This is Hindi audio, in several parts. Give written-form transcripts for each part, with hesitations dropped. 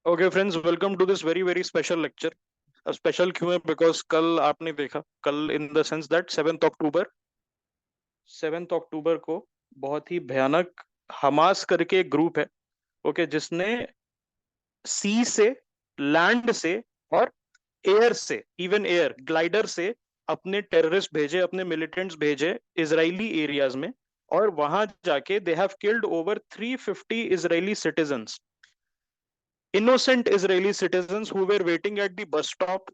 Okay friends, welcome to this very very special lecture. अब स्पेशल क्यों है? बिकॉज कल आपने देखा, कल in the sense that 7th October को बहुत ही भयानक हमास करके एक ग्रुप है, ओके, जिसने सी से, लैंड से और एयर से, इवन एयर ग्लाइडर से अपने टेररिस्ट भेजे, अपने मिलिटेंट्स भेजे इजरायली एरियाज में। और वहां जाके they have killed over 350 Israeli citizens, innocent Israeli citizens who were waiting at the bus stop,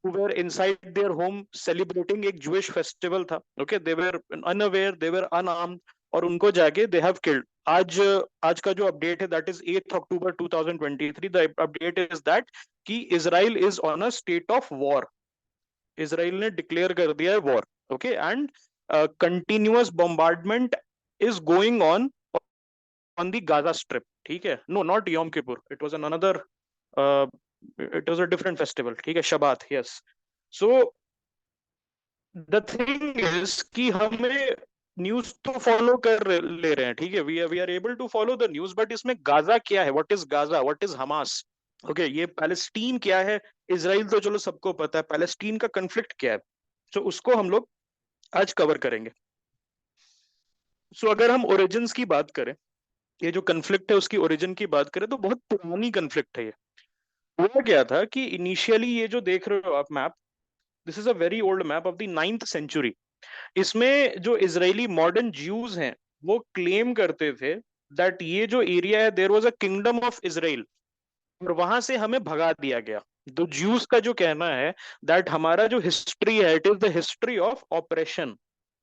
who were inside their home celebrating एक Jewish festival था. Okay, they were unaware, they were unarmed, और उनको जाके they have killed. आज आज का जो अपडेट है, that is 8th October 2023. The update is that कि Israel is on a state of war. Israel ने डिक्लेयर कर दिया है war. Okay, and continuous bombardment is going on the Gaza strip. ठीक है, no not Yom Kippur, it was another, it was a different festival. ठीक है, Shabbat, yes. So the thing is कि हमें न्यूज तो फॉलो ले रहे हैं, ठीक है, we are able to follow the news, but इसमें गाजा क्या है, what is Gaza, what is Hamas, okay, ये पैलेस्टीन क्या है, इसराइल तो चलो सबको पता है, पैलेस्टीन का कन्फ्लिक्ट क्या है. सो उसको हम लोग आज कवर करेंगे. सो अगर हम ओरिजिन्स की बात करें, ये जो कन्फ्लिक्ट है उसकी ओरिजिन की बात करें, तो बहुत पुरानी कन्फ्लिक्ट है ये. हुआ क्या था कि इनिशियली ये जो देख रहे हो आप map, this is a very old map of the 9th century. इसमें जो इजरायली मॉडर्न ज्यूज हैं वो क्लेम करते थे दैट ये जो एरिया है, there was a kingdom of Israel, और वहां से हमें भगा दिया गया. तो ज्यूज का जो कहना है दैट हमारा जो हिस्ट्री है, it is the history of operation.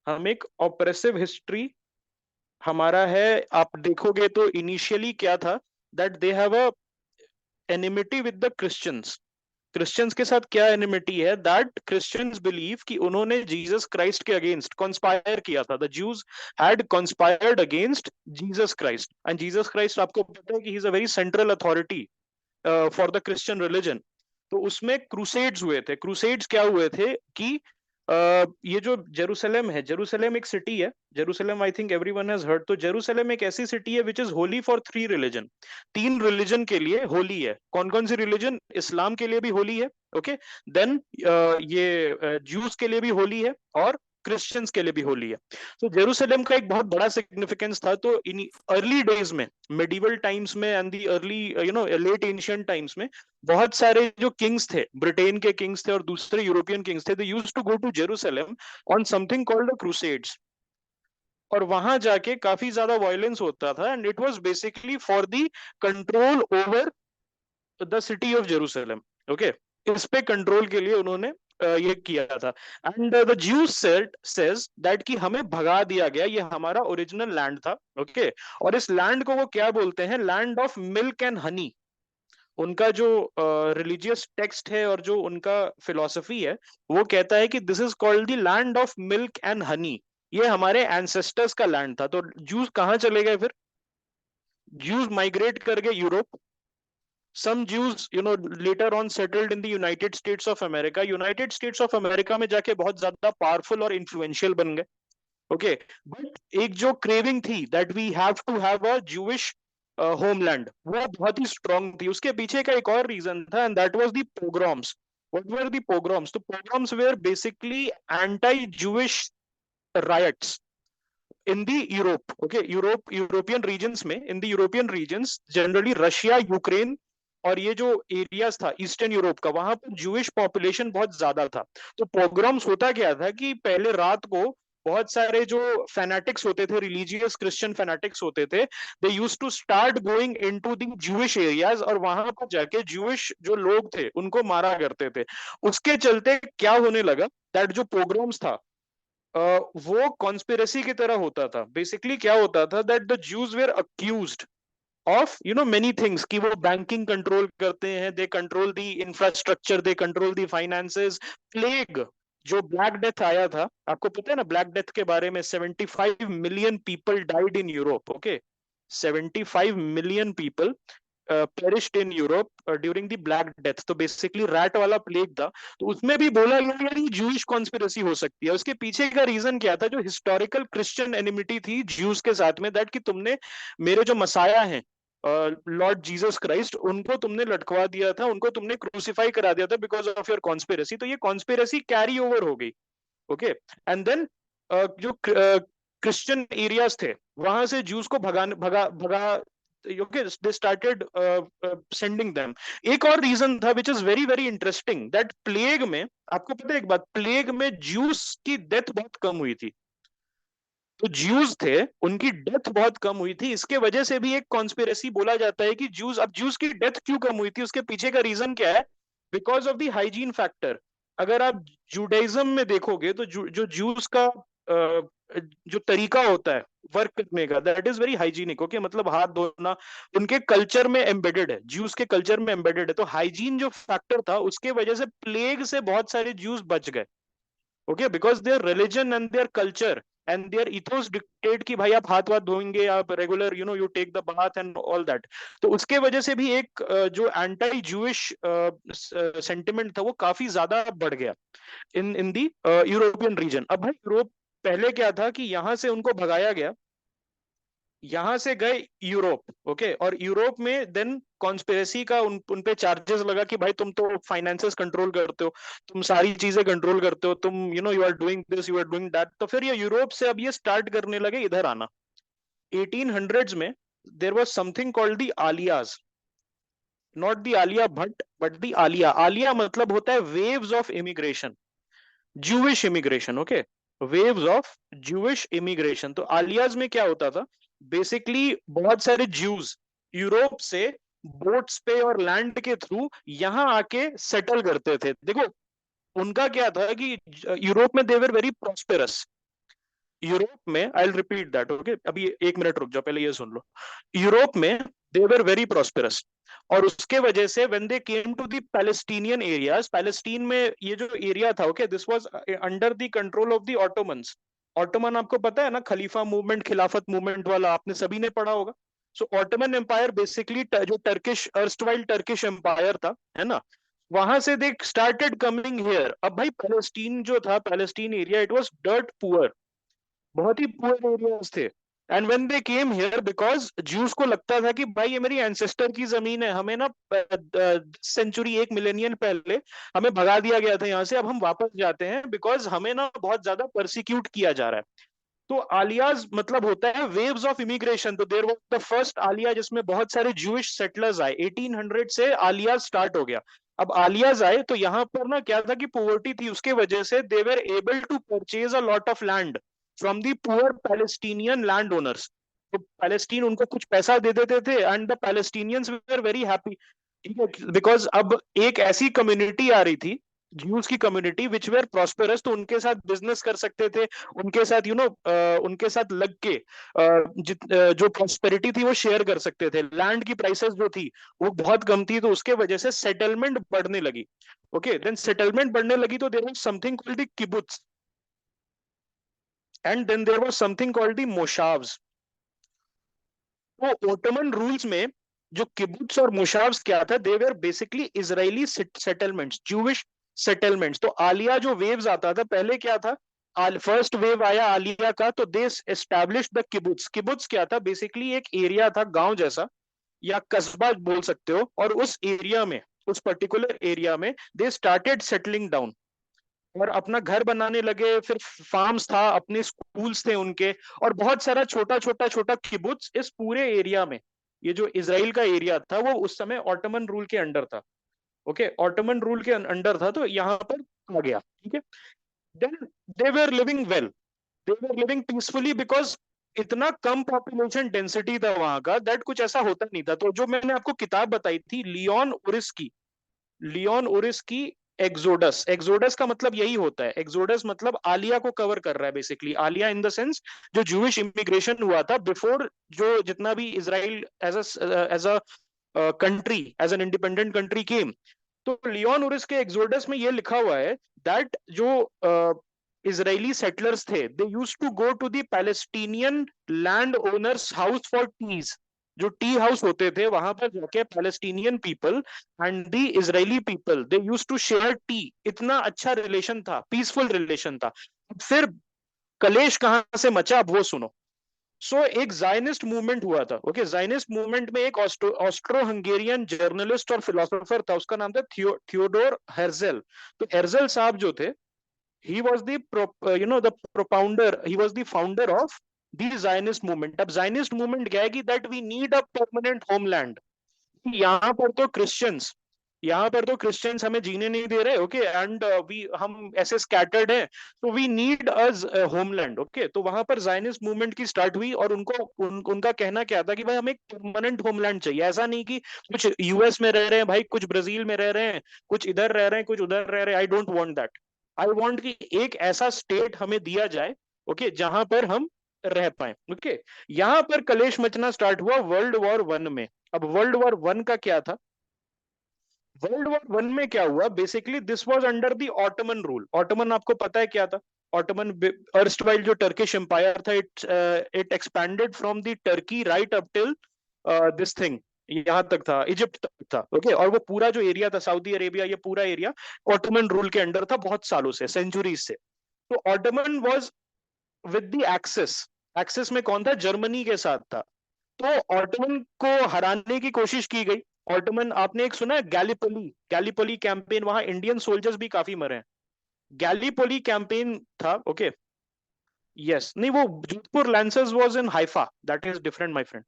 हम एक ऑपरेसिव हिस्ट्री हमारा है. आप देखोगे तो इनिशियली क्या था, that they have a enmity with the Christians. Christians के साथ क्या एनिमिटी है, दैट क्रिश्चियंस बिलीव कि उन्होंने जीसस क्राइस्ट के अगेंस्ट कॉन्स्पायर किया था. The Jews had conspired against Jesus Christ, and Jesus Christ आपको पता है कि he is a very central authority for the Christian religion. तो उसमें क्रूसेड्स हुए थे. क्रूसेड्स क्या हुए थे कि ये जो जेरूसलम है, जेरूसलम एक सिटी है. Jerusalem, I think everyone has heard. तो जेरूसलम एक ऐसी सिटी है which is Holi for 3 religion. 3 religion के लिए होली है. कौन कौन सी रिलीजन? इस्लाम के लिए भी होली है, ओके, देन ये ज्यूज के लिए भी होली है, और क्रिश्चियंस के लिए भी होली है. तो जेरूसलम का एक बहुत बड़ा सिग्निफिकेंस था. तो इन अर्ली डेज में, मेडिवल टाइम्स में, and the early late ancient times में, बहुत सारे जो किंग्स थे, ब्रिटेन के किंग्स थे और दूसरे यूरोपियन किंग्स थे, they used to go to Jerusalem on something called the crusades. और वहां जाके काफी ज्यादा वायलेंस होता था, and it was basically for the control over the city of Jerusalem. Okay, इस पे कंट्रोल के लिए उन्होंने ये किया था. And the Jews says that कि हमें भगा दिया गया, ये हमारा ओरिजिनल लैंड था, ओके. और इस लैंड को वो क्या बोलते हैं? Land of milk and Honey. उनका जो रिलीजियस टेक्स्ट है और जो उनका फिलॉसफी है, वो कहता है कि this is called the land of milk and Honey. ये हमारे एंसेस्टर्स का लैंड था. तो जूस कहाँ चले गए फिर? जूस माइग्रेट कर गए Europe. some Jews, later on settled in the United States of America. United States of America में जाके बहुत ज्यादा पावरफुल और इन्फ्लुएंशियल बन गए, ओके. बट एक जो क्रेविंग थी that we have to have a Jewish homeland, वो बहुत ही स्ट्रांग थी. उसके पीछे का एक और रीजन था, and that was the pogroms. What were the pogroms? तो pogroms were basically anti Jewish riots in the Europe, okay, European regions में. In the European regions generally Russia, Ukraine और ये जो एरियाज था ईस्टर्न यूरोप का, वहां पर जूइश पॉपुलेशन बहुत ज्यादा था. तो पोग्राम्स होता क्या था कि पहले रात को बहुत सारे जो फैनेटिक्स होते थे, रिलीजियस क्रिश्चियन फैनेटिक्स होते थे, they used to start going into the Jewish areas, और वहां पर जाके जूइश जो लोग थे उनको मारा करते थे. उसके चलते क्या होने लगा, दैट जो पोग्राम्स था वो कॉन्स्पिरेसी की तरह होता था. बेसिकली क्या होता था, that the Jews were accused of many things, कि वो बैंकिंग कंट्रोल करते हैं, they control the infrastructure, they control the finances. Plague, जो ब्लैक डेथ आया था, आपको पता है ना ब्लैक डेथ के बारे में? 75 million people died in Europe, okay. 75 million people perished in Europe during the black death. तो बेसिकली रैट वाला प्लेग था. तो उसमें भी बोला गया यार ये जूइश कॉन्स्पिरेसी हो सकती है. उसके पीछे का रीजन क्या था? जो हिस्टोरिकल क्रिश्चियन एनिमिटी थी ज्यूज के साथ में, दैट कि तुमने मेरे जो मसाया हैं, लॉर्ड जीसस क्राइस्ट, उनको तुमने लटकवा दिया था, उनको तुमने क्रूसिफाई करा दिया था बिकॉज ऑफ योर कॉन्स्पिरेसी। तो ये कॉन्स्पिरेसी कैरी ओवर हो गई। ओके, एंड देन जो क्रिश्चियन एरियाज थे वहां से ज्यूज को भगा भगा ओके, दे स्टार्टेड सेंडिंग देम। एक और रीजन था which is very very interesting, that plague में, आपको पता है एक बात, प्लेग में ज्यूस की डेथ बहुत कम हुई थी। तो ज्यूज थे, उनकी डेथ बहुत कम हुई थी। इसके वजह से भी एक कॉन्स्पिरेसी बोला जाता है कि ज्यूज, अब ज्यूज की डेथ क्यों कम हुई थी, उसके पीछे का रीजन क्या है? Because of the hygiene factor. अगर आप जुडाइज्म में देखोगे तो जो ज्यूज का जो तरीका होता है वर्क करने का, that is very hygienic. Okay, मतलब हाथ धोना उनके कल्चर में एम्बेडेड है, ज्यूज के कल्चर में एम्बेडेड है। तो हाइजीन जो फैक्टर था उसके वजह से प्लेग से बहुत सारे ज्यूज बच गए। Okay, because their religion and their culture and their ethos dictate कि भाई आप हाथ वाथ धोएंगे, आप regular you take the bath and all that. तो उसके वजह से भी एक जो एंटी जूइश सेंटिमेंट था वो काफी ज्यादा बढ़ गया इन दी यूरोपियन रीजन। अब भाई यूरोप, पहले क्या था कि यहां से उनको भगाया गया, यहां से गए यूरोप। ओके, और यूरोप में देन कॉन्स्पिरेसी का उन पे चार्जेस लगा कि भाई तुम तो फाइनेंसेस कंट्रोल करते हो, तुम सारी चीजें कंट्रोल करते हो, तुम you are doing this, you are doing that. तो फिर ये यूरोप से अब ये स्टार्ट करने लगे इधर आना। 1800s में there was something called the aliyahs, not the Alia Bhatt but the aliyah. Aliyah मतलब होता है waves of immigration, Jewish immigration. Okay, waves of Jewish immigration. तो आलियाज में क्या होता था, बेसिकली बहुत सारे ज्यूज यूरोप से बोट्स पे और लैंड के थ्रू यहां आके सेटल करते थे। देखो, उनका क्या था कि यूरोप में देवर वेरी प्रॉस्पेरस। यूरोप में, I will repeat that. Okay, अभी एक मिनट रुक जाओ, पहले ये सुन लो। यूरोप में दे वर वेरी प्रॉस्पेरस, और उसके वजह से when they came to the Palestinian areas, Palestine में ये जो एरिया था, okay, this was under the control of the Ottomans. Ottoman आपको पता है ना, खलीफा मूवमेंट, खिलाफत मूवमेंट वाला, आपने सभी ने पढ़ा होगा। सो ऑटोमन एम्पायर बेसिकली जो टर्किश, अर्स्टवाइल टर्किश एम्पायर था, है ना, वहां से दे स्टार्टेड कमिंग हियर। अब भाई पैलेस्टीन जो था, Palestine area, it was dirt poor, बहुत ही पुअर एरियाज थे। And when they came here, because Jews को लगता था कि भाई ये मेरी एंसेस्टर की जमीन है, हमें ना सेंचुरी, एक मिलेनियम पहले हमें भगा दिया गया था यहाँ से, अब हम वापस जाते हैं बिकॉज हमें ना बहुत ज्यादा परसिक्यूट किया जा रहा है। तो आलियाज मतलब होता है वेव्स ऑफ इमिग्रेशन। तो there was the first aliyah जिसमें बहुत सारे ज्यूइश सेटलर्स आए, 1800 से आलियाज स्टार्ट हो गया। अब आलियाज आए तो यहाँ पर ना क्या था कि पोवर्टी थी, उसके वजह से they were able to purchase a lot of land from the poor Palestinian land owners. तो पैलेस्टीन उनको कुछ पैसा दे देते थे and the Palestinians were very happy. ठीक है, बिकॉज अब एक ऐसी कम्युनिटी आ रही थी, ज्यूज की कम्युनिटी, विच वेर प्रॉस्पेरस, तो उनके साथ बिजनेस कर सकते थे, उनके साथ उनके साथ लग के जो प्रॉस्पेरिटी थी वो शेयर कर सकते थे। लैंड की प्राइसेस जो थी वो बहुत कम थी, तो उसके वजह से सेटलमेंट बढ़ने लगी। ओके, देन सेटलमेंट बढ़ने लगी तो there was something called the kibbutz, and then there was something called the moshavs. तो ओटोमन रूल्स में जो किबुत्स और मुशाव्स क्या था, they were basically Israeli settlements, Jewish settlements. तो आलिया जो वेव्स आता था, पहले क्या था, फर्स्ट वेव आया आलिया का, तो दे एस्टैब्लिश द किबुत्स। किबुत्स क्या था, बेसिकली एक एरिया था, गांव जैसा या कस्बा बोल सकते हो, और उस एरिया में, उस पर्टिकुलर एरिया में दे स्टार्टेड सेटलिंग डाउन और अपना घर बनाने लगे। फिर फार्म्स था, अपने स्कूल्स थे उनके, और बहुत सारा छोटा छोटा छोटा किबुत्स इस पूरे एरिया में। ये जो इसराइल का एरिया था वो उस समय ऑटोमन रूल के अंडर था। ओके, ऑटोमन रूल के अंडर था, तो यहाँ पर आ गया। ठीक है, then they were living well, they were living peacefully, because इतना कम पॉपुलेशन डेंसिटी था वहां का, दैट कुछ ऐसा होता नहीं था। तो जो मैंने आपको किताब बताई थी, लियोन उरिस की, लियोन ओरिस की एक्सोडस, एक्सोडस का मतलब यही होता है, एक्सोडस मतलब आलिया को कवर कर रहा है basically. Aliyah in the sense जो जूविश इमिग्रेशन हुआ था बिफोर, जो जितना भी Israel as a country, as an independent country came. तो लियोन ओरिस के एक्सोडस में ये लिखा हुआ है दैट जो इजरायली सेटलर्स थे, they used to go to the Palestinian land owners house for teas. जो टी हाउस होते थे वहां पर जाके Palestinian people and the Israeli people, they used to share tea. इतना अच्छा रिलेशन था, पीसफुल रिलेशन था। फिर कलेश कहां से मचा, अब वो सुनो। सो एक जायनिस्ट मूवमेंट हुआ था। ओके, जायनिस्ट मूवमेंट में एक ऑस्ट्रो हंगेरियन जर्नलिस्ट और फिलोसोफर था, उसका नाम था थियोडोर हेर्जेल। तो हेर्जेल साहब जो थे, he was the the propounder, he was the founder of the Zionist movement। अब Zionist movement क्या है कि that we need a permanent homeland। यहाँ पर तो क्रिश्चियंस, यहाँ पर तो क्रिश्चियंस हमें जीने नहीं दे रहे। ओके, एंड वी हम ऐसे स्कैटर्ड हैं, तो we need a homeland. Okay, तो वहां पर जायनिस्ट मूवमेंट की स्टार्ट हुई, और उनका कहना क्या था कि भाई हमें एक परमानेंट होमलैंड चाहिए। ऐसा नहीं कि कुछ यूएस में रह रहे हैं भाई, कुछ ब्राजील में रह रहे हैं, कुछ इधर रह रहे हैं, कुछ उधर रह रहे हैं। I don't want that. I want कि एक ऐसा स्टेट हमें दिया जाए, ओके, जहां पर हम रह पाए। ओके, यहाँ पर कलेश मचना स्टार्ट हुआ वर्ल्ड वॉर 1 में। अब वर्ल्ड वॉर 1 का क्या था? वर्ल्ड वॉर 1 में क्या हुआ? Basically this was under the Ottoman rule. Ottoman आपको पता है क्या था? ऑटोमन अर्स्टवाइल जो टर्किश एम्पायर था, it expanded from the Turkey right up till this thing, यहाँ तक था, इजिप्ट तक था। ओके, और वो पूरा जो एरिया था, सऊदी अरेबिया, ये पूरा एरिया ऑटोमन रूल के अंडर था बहुत सालों से, सेंचुरीज से। तो Ottoman was with the axis. Axis में कौन था? जर्मनी के साथ था। तो ऑटोमन को हराने की कोशिश की गई। ऑटोमन, आपने एक सुना है गैलीपोली? गैलीपोली कैंपेन, वहां इंडियन सोल्जर्स भी काफी मरे हैं। गैलीपोली कैंपेन था। ओके, यस, नहीं, वो Jodhpur lancers was in Haifa, that is different my friend.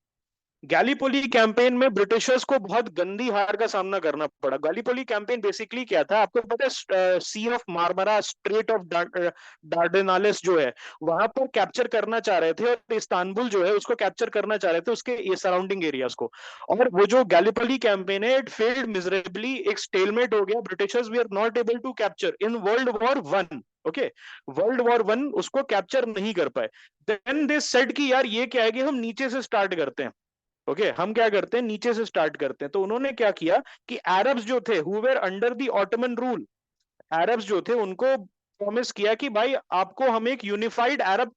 Gallipoli campaign में ब्रिटिशर्स को बहुत गंदी हार का सामना करना पड़ा। गैलीपोली कैंपेन बेसिकली क्या था, आपको पता है? सी ऑफ मार्मरा, स्ट्रेट ऑफ डार्डेनालिस जो है, वहां पर कैप्चर करना चाह रहे थे, और इस्तांबुल जो है उसको कैप्चर करना चाह रहे थे, उसके ये सराउंडिंग एरियाज को। और वो जो गैलीपोली कैंपेन है, इट फेल्ड मिजरेबली, एक स्टेलमेट हो गया। Britishers we are not able to capture in World war 1। Okay, World war 1 उसको कैप्चर नहीं कर पाए। देन दे सेड कि यार ये क्या है कि हम नीचे से स्टार्ट करते हैं। ओके, हम क्या करते हैं, नीचे से स्टार्ट करते हैं। तो उन्होंने क्या किया कि अरब्स जो थे, who were under the Ottoman rule, Arabs जो थे उनको प्रॉमिस किया कि भाई आपको हम एक यूनिफाइड अरब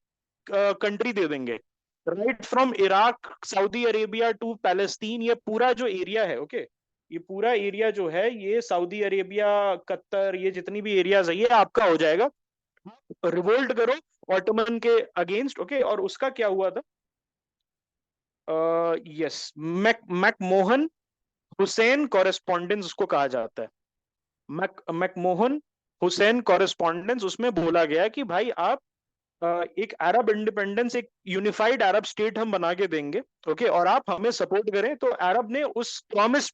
कंट्री दे देंगे, right from Iraq, Saudi Arabia to Palestine. ये पूरा जो एरिया है, ओके, ये पूरा एरिया जो है, ये सऊदी अरेबिया, कतर, ये जितनी भी एरियाज है, ये आपका हो जाएगा। रिवोल्ट करो ऑटोमन के अगेंस्ट। ओके, और उसका क्या हुआ था? यस, मैकमोहन हुसैन कॉरेस्पॉन्डेंस उसको कहा जाता है। मैकमोहन हुसैन कॉरेस्पॉन्डेंस, उसमें बोला गया कि भाई आप एक अरब इंडिपेंडेंस, एक यूनिफाइड अरब स्टेट हम बना के देंगे। ओके, और आप हमें सपोर्ट करें। तो अरब ने उस प्रॉमिस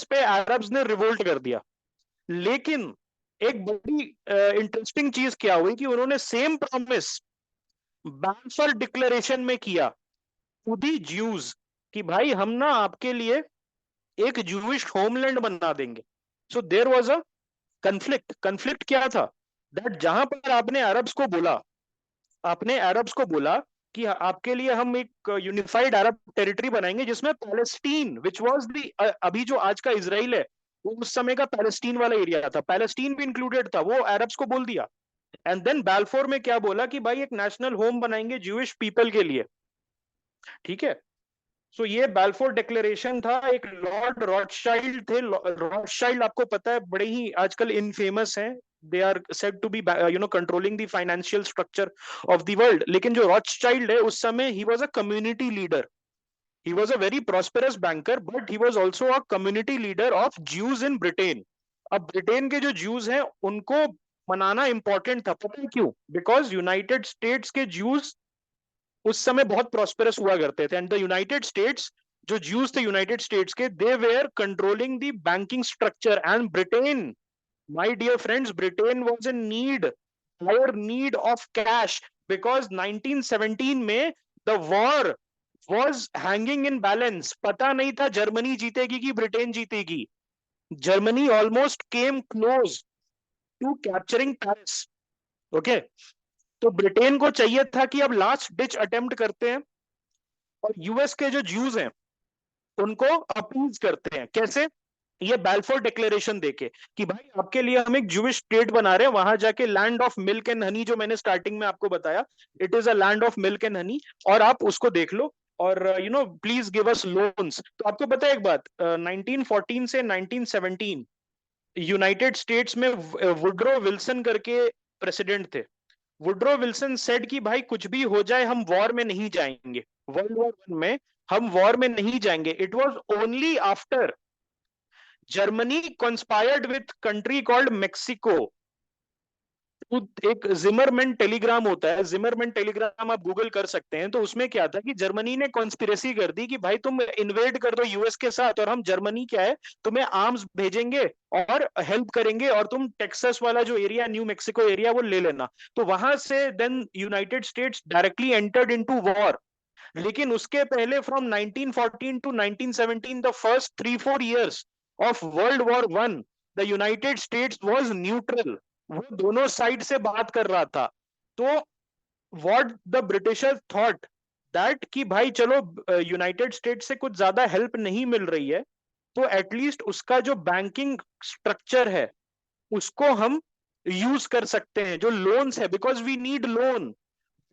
पे अरब्स ने रिवोल्ट कर दिया। लेकिन एक बड़ी इंटरेस्टिंग चीज क्या हुई कि उन्होंने सेम प्रॉमिस बाल्फर डिक्लेरेशन में किया टू दी ज्यूज, कि भाई हम ना आपके लिए एक जूविश होमलैंड बना देंगे। So there was a conflict क्या था? दैट जहां पर आपने अरब्स को बोला कि आपके लिए हम एक यूनिफाइड अरब टेरिटरी बनाएंगे, जिसमें पैलेस्टीन, विच वाज द, अभी जो आज का इसराइल है, वो उस समय का पैलेस्टीन वाला एरिया था, पैलेस्टीन भी इंक्लूडेड था, वो अरब्स को बोल दिया। एंड देन बैल्फोर में क्या बोला कि भाई एक नेशनल होम बनाएंगे ज्यूइश पीपल के लिए। ठीक है, सो ये बैल्फोर डिक्लेरेशन था। एक लॉर्ड रॉथशाइल्ड थे। रॉथशाइल्ड आपको पता है, बड़े ही आजकल इनफेमस हैं। They are said to be controlling the financial structure of the world. लेकिन जो रॉथशाइल्ड है, उस समय he was a community leader. He was a very prosperous banker, but he was also a community leader of Jews in Britain. अब ब्रिटेन के जो ज्यूज हैं, उनको मनाना इंपॉर्टेंट था। पता है क्यों? बिकॉज यूनाइटेड स्टेट्स के ज्यूज उस समय बहुत प्रॉस्पेरस हुआ करते थे, एंड द यूनाइटेड स्टेट्स, जो ज्यूज थे यूनाइटेड स्टेट्स के, they were controlling the banking structure. And Britain, my dear friends, Britain was in need, higher need of cash, because 1917 में the war was hanging in balance. पता नहीं था जर्मनी जीतेगी कि ब्रिटेन जीतेगी। Germany almost came close to capturing Paris. Okay, तो ब्रिटेन को चाहिए था कि अब लास्ट डिच अटेम्प्ट करते हैं, और यूएस के जो ज्यूज हैं उनको अपीज करते हैं। कैसे? ये बैल्फोर डिक्लेरेशन देके कि भाई आपके लिए हम एक जूविश स्टेट बना रहे हैं, वहां जाके land of milk and Honey, जो मैंने स्टार्टिंग में आपको बताया, it is a land of milk and Honey, और आप उसको देख लो, और प्लीज गिव अस लोन्स। तो आपको पता है एक बात, 1914 से 1917 यूनाइटेड स्टेट्स में वुड्रो विल्सन करके प्रेसिडेंट थे। वुड्रो विल्सन सेड कि भाई कुछ भी हो जाए हम वॉर में नहीं जाएंगे, वर्ल्ड वॉर वन में हम वॉर में नहीं जाएंगे. It was only after Germany conspired with country called Mexico. एक जिमरमैन टेलीग्राम होता है, जिमरमैन टेलीग्राम आप गूगल कर सकते हैं. तो उसमें क्या था कि जर्मनी ने कॉन्स्पिरेसी कर दी कि भाई तुम इन्वेड कर दो यूएस के साथ और हम जर्मनी क्या है तुम्हें आर्म्स भेजेंगे और हेल्प करेंगे और तुम टेक्सास वाला जो एरिया, न्यू मेक्सिको एरिया, वो ले लेना. तो वहां से then United States directly entered into war. लेकिन उसके पहले from 1914 to 1917, the first 3-4 years of World war one, the United States was neutral. वो दोनों साइड से बात कर रहा था. तो what the Britishers thought that कि भाई चलो यूनाइटेड स्टेट्स से कुछ ज्यादा हेल्प नहीं मिल रही है, तो एटलीस्ट उसका जो बैंकिंग स्ट्रक्चर है उसको हम यूज कर सकते हैं, जो लोन्स है, because we need loan.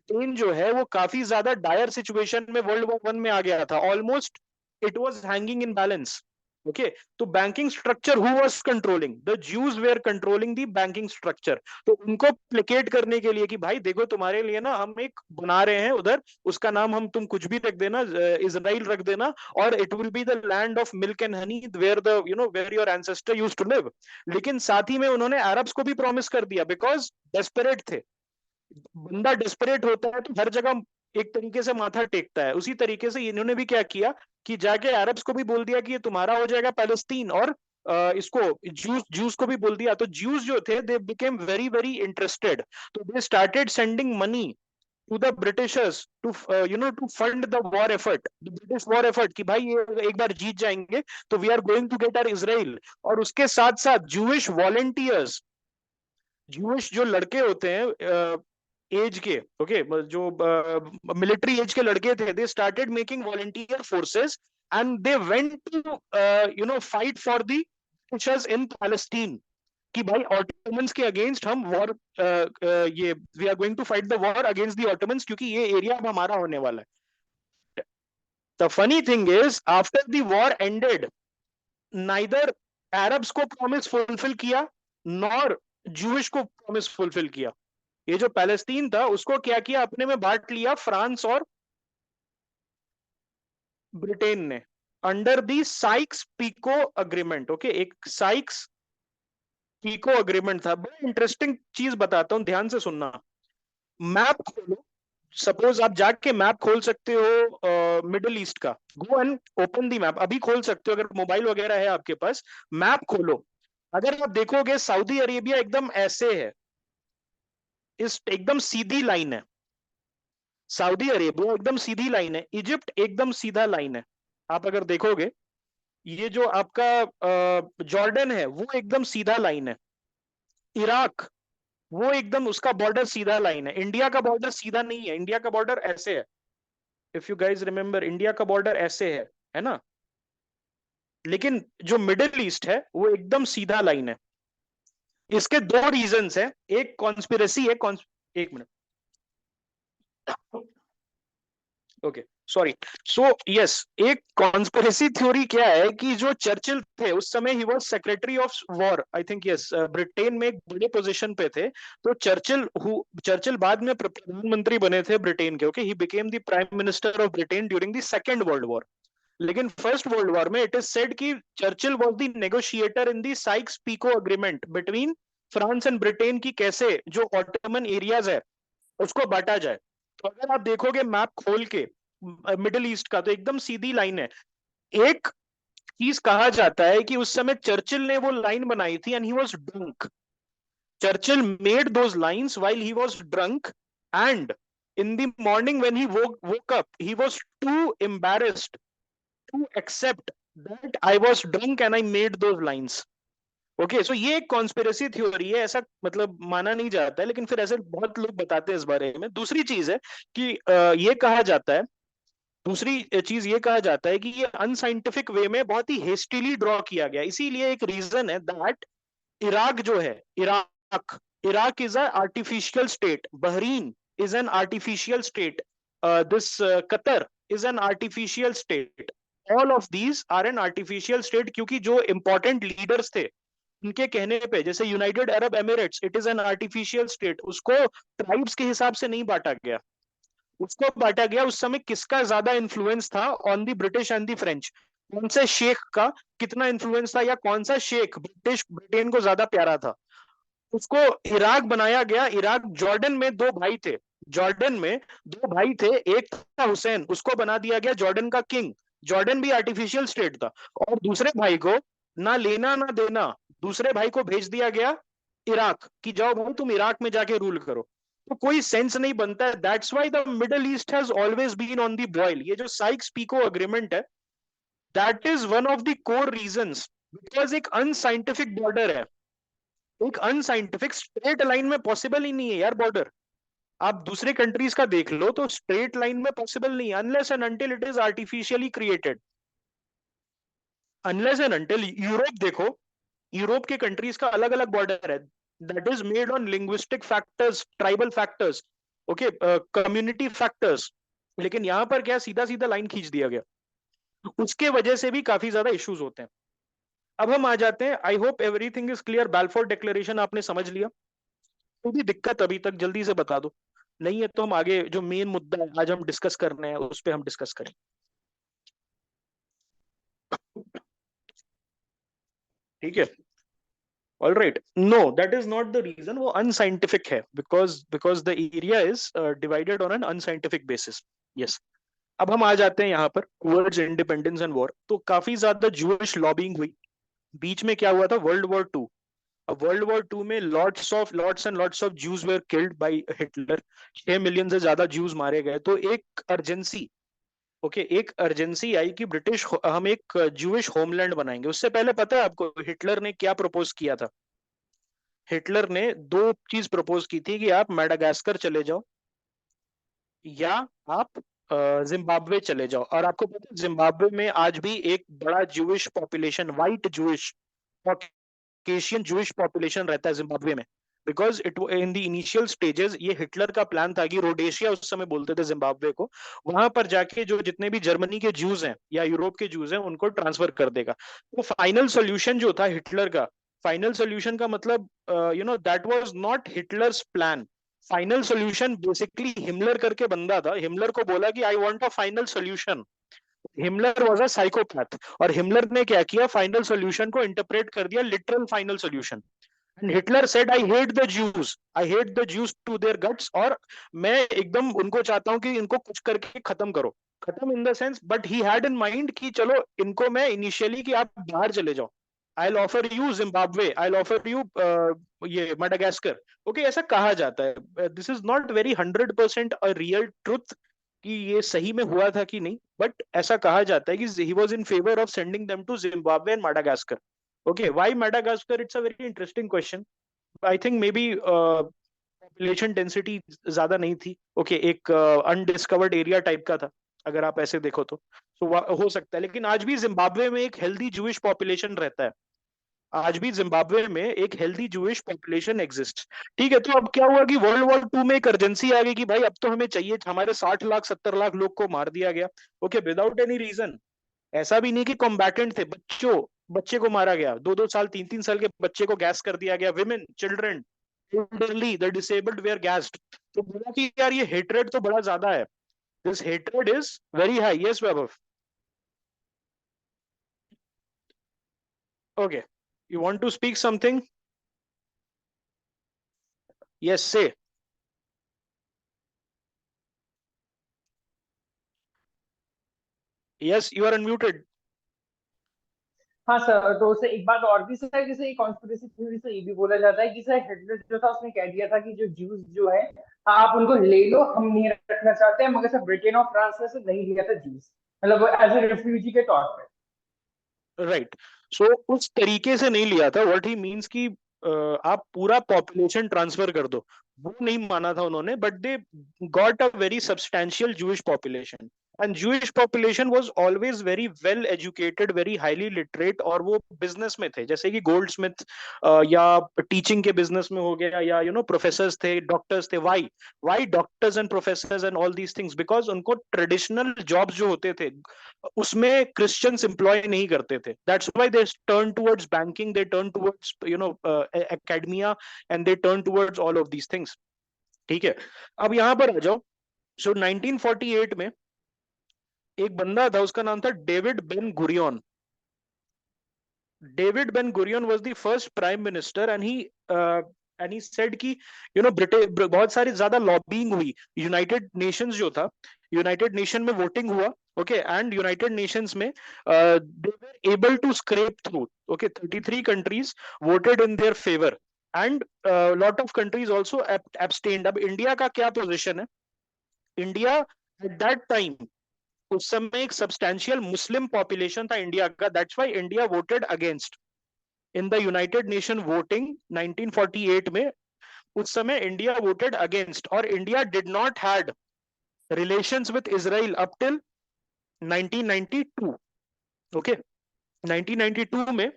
Spain जो है वो काफी ज्यादा डायर सिचुएशन में वर्ल्ड वॉर वन में आ गया था. Almost it was hanging in balance. Okay, तो banking structure who was controlling? The Jews were controlling the banking structure. तो उनको प्लेकेट करने के लिए कि भाई देखो तुम्हारे लिए ना हम एक बना रहे हैं उधर, उसका नाम हम तुम कुछ भी रख देना, इजराइल रख देना, और it will be the land of milk and honey where the where your ancestor used to live. लेकिन साथ ही में उन्होंने अरब्स को भी प्रॉमिस कर दिया, बिकॉज डेस्परेट थे. बंदा डेस्परेट होता है तो हर जगह एक तरीके से माथा टेकता है. उसी तरीके से इन्होंने भी क्या किया कि जाके अरब्स को भी बोल दिया कि ये तुम्हारा हो जाएगा पैलेस्तीन, और इसको जूस जूस को भी बोल दिया. तो जूस जो थे they became very very interested. तो they started sending money to the Britishers to to fund the war effort, the British war effort, कि भाई ये एक बार जीत जाएंगे तो we are going to get our Israel. और उसके साथ साथ जूइश वॉलेंटियर्स, जूश जो लड़के होते हैं एज के, ओके, जो मिलिट्री एज के लड़के थे, they started making volunteer forces and they went to fight for the Britishers in Palestine. कि भाई ऑटोमन्स के अगेंस्ट हम वॉर, ये we are going to fight the war against the Ottomans, क्योंकि ये एरिया अब हमारा होने वाला है. The funny thing is after the war ended, neither Arabs को प्रॉमिस फुलफिल किया नॉर जूश को प्रॉमिस फुलफिल किया. ये जो पैलेस्तीन था उसको क्या किया, अपने में बांट लिया फ्रांस और ब्रिटेन ने, under the Sykes Picot agreement. Okay, एक साइक्स पीको अग्रीमेंट था. बड़ा इंटरेस्टिंग चीज बताता हूं, ध्यान से सुनना. मैप खोलो, सपोज आप जाके मैप खोल सकते हो मिडिल ईस्ट का. Go and open the map, अभी खोल सकते हो अगर मोबाइल वगैरह है आपके पास. मैप खोलो, अगर आप देखोगे सऊदी अरेबिया एकदम ऐसे है, इस एकदम सीधी लाइन है. सऊदी अरेबिया एकदम सीधी लाइन है, इजिप्ट एकदम सीधा लाइन है. आप अगर देखोगे ये जो आपका जॉर्डन है वो एकदम सीधा लाइन है. इराक वो एकदम उसका बॉर्डर सीधा लाइन है. इंडिया का बॉर्डर सीधा नहीं है, इंडिया का बॉर्डर ऐसे है. If you guys remember, India का बॉर्डर ऐसे है ना. लेकिन जो मिडिल ईस्ट है वो एकदम सीधा लाइन है. इसके दो रीजंस है. एक कॉन्स्पिरेसी है, एक minute, okay sorry. So yes, एक कॉन्स्पिरेसी थ्योरी क्या है कि जो चर्चिल थे उस समय, he was secretary of war, I think, yes, Britain में एक बड़े पोजीशन पे थे. तो चर्चिल बाद में प्रधानमंत्री बने थे ब्रिटेन के. Okay, he became the prime minister of Britain during the second World War. लेकिन फर्स्ट वर्ल्ड वॉर में इट इज सेड कि Churchill was the negotiator in the Sykes Picot agreement between France and Britain, की कैसे जो ऑटोमन एरियाज है उसको बांटा जाए. तो अगर आप देखोगे मैप खोल के मिडिल ईस्ट का, तो एकदम सीधी लाइन है. एक चीज कहा जाता है कि उस समय चर्चिल ने वो लाइन बनाई थी and he was drunk. Churchill made those lines while he was drunk, and in the morning when he woke up, he was too embarrassed to accept that I was drunk and I made those lines. Okay, so ये एक कॉन्स्पिरेसी थ्योरी है, ऐसा मतलब माना नहीं जाता है, लेकिन फिर ऐसे बहुत लोग बताते हैं इस बारे में. दूसरी चीज है कि ये कहा जाता है, दूसरी चीज ये कहा जाता है कि ये अनसाइंटिफिक वे में बहुत ही हेस्टिली ड्रॉ किया गया. इसीलिए एक रीजन है दैट इराक जो है, Iraq is a artificial state, Bahrain is an artificial state, this Qatar is an artificial state. All of these are an artificial state, क्योंकि जो इंपॉर्टेंट लीडर्स थे उनके कहने पे, जैसे United Arab Emirates, it is an artificial state, उसको ट्राइब्स के हिसाब से नहीं बांटा गया, उसको बांटा गया उस समय किसका ज्यादा इन्फ्लुएंस था on the British and the French, कौन से शेख का कितना इन्फ्लुएंस था, या कौन सा शेख ब्रिटेन को ज्यादा प्यारा था, उसको इराक बनाया गया। इराक, जॉर्डन में दो भाई थे, जॉर्डन में दो भाई थे, एक था हुसैन, उसको बना दिया गया जॉर्डन का किंग, जॉर्डन भी आर्टिफिशियल स्टेट था, और दूसरे भाई को ना लेना ना देना, दूसरे भाई को भेज दिया गया इराक कि जाओ भाई तुम इराक में जाके रूल करो। तो कोई सेंस नहीं बनता है, that's why the Middle East has always been on the boil. ये जो साइक्स पीको अग्रीमेंट है, that is one of the core reasons, because एक अनसाइंटिफिक बॉर्डर है, एक अनसाइंटिफिक स्ट्रेट लाइन में पॉसिबल ही नहीं है यार बॉर्डर। आप दूसरे कंट्रीज का देख लो तो स्ट्रेट लाइन में पॉसिबल नहीं, unless and until it is artificially created, unless and until. Europe देखो, यूरोप के कंट्रीज का अलग अलग बॉर्डर है, that is made on linguistic factors, tribal factors, okay, community factors. लेकिन यहां पर क्या, सीधा सीधा लाइन खींच दिया गया, उसके वजह से भी काफी ज्यादा इश्यूज होते हैं। अब हम आ जाते हैं, I hope everything is clear, बैलफोर्ड डिक्लेरेशन आपने समझ लिया, कोई भी दिक्कत अभी तक जल्दी से बता दो, नहीं है तो हम आगे जो मेन मुद्दा है आज हम डिस्कस करने हैं उस पर हम डिस्कस करें। ठीक है, all right, no that is not the reason, वो अनसाइंटिफिक है, because the area is divided on an unscientific basis. Yes, अब हम आ जाते हैं यहाँ पर टुवर्ड्स इंडिपेंडेंस एंड वॉर। तो काफी ज्यादा जूइश लॉबिंग हुई, बीच में क्या हुआ था, वर्ल्ड वॉर 2। अब वर्ल्ड वॉर 2 में lots and lots of juice where killed by Hitler, 6 million से ज्यादा जूस मारे गए। तो एक अर्जेंसी, ओके, एक अर्जेंसी आई कि ब्रिटिश, हम एक जूइश होमलैंड बनाएंगे। उससे पहले पता है आपको हिटलर ने क्या प्रपोज किया था? हिटलर ने दो चीज प्रपोज की थी कि आप मेडागास्कर चले जाओ या आप जिम्बाब्वे चले जाओ। और आपको पता है जिम्बाब्वे में आज भी एक बड़ा Jewish population, white Jewish, Caucasian Jewish population रहता है जिम्बाब्वे में, because it in the initial stages ये हिटलर का प्लान था कि रोडेशिया उस समय बोलते थे जिम्बाब्वे को, वहां पर जाके जो जितने भी जर्मनी के जूस हैं या यूरोप के जूस हैं उनको ट्रांसफर कर देगा। तो फाइनल सोल्यूशन जो था हिटलर का, फाइनल सोल्यूशन का मतलब that was not Hitler's plan. Final solution basically Himmler करके बंदा था, हिमलर को बोला कि I want a final solution. Himmler was a psychopath, और हिमलर ने क्या किया, फाइनल सॉल्यूशन को इंटरप्रेट कर दिया literal final solution. And Hitler said I hate the Jews, I hate the Jews to their guts, और मैं एकदम उनको चाहता हूं कि इनको कुछ करके खत्म करो, खत्म इन the sense, but he had in mind कि चलो इनको मैं इनिशियली कि आप बाहर चले जाओ, I offer you Zimbabwe, I offer you ये मेडागास्कर। ओके, ऐसा कहा जाता है, this is not very 100% a real truth कि ये सही में हुआ था कि नहीं, बट ऐसा कहा जाता है कि he was in favour of sending them to Zimbabwe and Madagascar. Okay, why Madagascar? It's a very interesting question. I think maybe population density ज्यादा नहीं थी, ओके, एक अनडिस्कवर्ड एरिया टाइप का था, अगर आप ऐसे देखो तो हो सकता है। लेकिन आज भी जिम्बाब्वे में एक हेल्दी जूइश पॉपुलेशन रहता है, आज भी जिम्बाब्वे में एक हेल्दी जूइश पॉपुलेशन एग्जिस्ट। ठीक है, तो अब क्या हुआ कि वर्ल्ड वॉर 2 में एक अर्जेंसी आ गई कि भाई अब तो हमें चाहिए, हमारे 60 लाख 70 लाख लोग को मार दिया गया, ओके, विदाउट एनी रीजन। ऐसा भी नहीं कि कॉम्बैटेंट थे, बच्चे को मारा गया, 2-2 साल 3-3 साल के बच्चे को गैस कर दिया गया, women, children, elderly, the disabled were gassed. तो बोला कि यार ये हेट्रेड तो बड़ा ज्यादा है, this hatred is very high. Yes Vaibhav, okay, you want to speak something? Yes, say. Yes, you are unmuted. हाँ सर, तो उससे एक बात और भी सर, जैसे एक कॉन्स्पिरेसी थ्योरी से ये भी बोला जाता है कि सर हिटलर जो था उसने कह दिया था कि जो ज्यूज जो है, हाँ, आप उनको ले लो, हम नहीं रखना चाहते हैं, मगर सर ब्रिटेन और फ्रांस ने से नहीं लिया था ज्यूज, मतलब एज ए रिफ्यूजी के तौर पर। राइट, सो उस तरीके से नहीं लिया था, व्हाट ही मींस कि आप पूरा पॉपुलेशन ट्रांसफर कर दो, वो नहीं माना था उन्होंने, but they got a very substantial Jewish population. And Jewish population was always very well educated, very highly literate, और वो बिजनेस में थे, जैसे कि गोल्ड स्मिथ या टीचिंग के बिजनेस में हो गया, या प्रोफेसर्स थे, डॉक्टर्स थे। Why doctors and professors and all these things? Because उनको ट्रेडिशनल जॉब्स जो होते थे उसमें क्रिश्चियंस एम्प्लॉय नहीं करते थे। That's why they turn towards banking, they turn towards academia, and they turn towards all of these things. ठीक है, अब यहां पर आ जाओ। सो 1948 में एक बंदा था, उसका नाम था David Ben Gurion. David Ben Gurion was the first prime minister, and he said कि ब्रिटेन बहुत सारी ज्यादा लॉबिंग हुई, यूनाइटेड नेशंस जो था, यूनाइटेड नेशन में वोटिंग हुआ, ओके, एंड यूनाइटेड नेशंस में they were able to scrap through, okay, 33 countries voted in their favour, and lot of countries also abstained. अब इंडिया का क्या पोजीशन है? इंडिया एट दैट टाइम, उस समय एक सब्सटैंशियल मुस्लिम पॉपुलेशन था इंडिया का, that's why India voted against in the United nation voting 1948 में। उस समय इंडिया वोटेड अगेंस्ट, और India did not had relations with Israel up till 1992, okay. 1992 में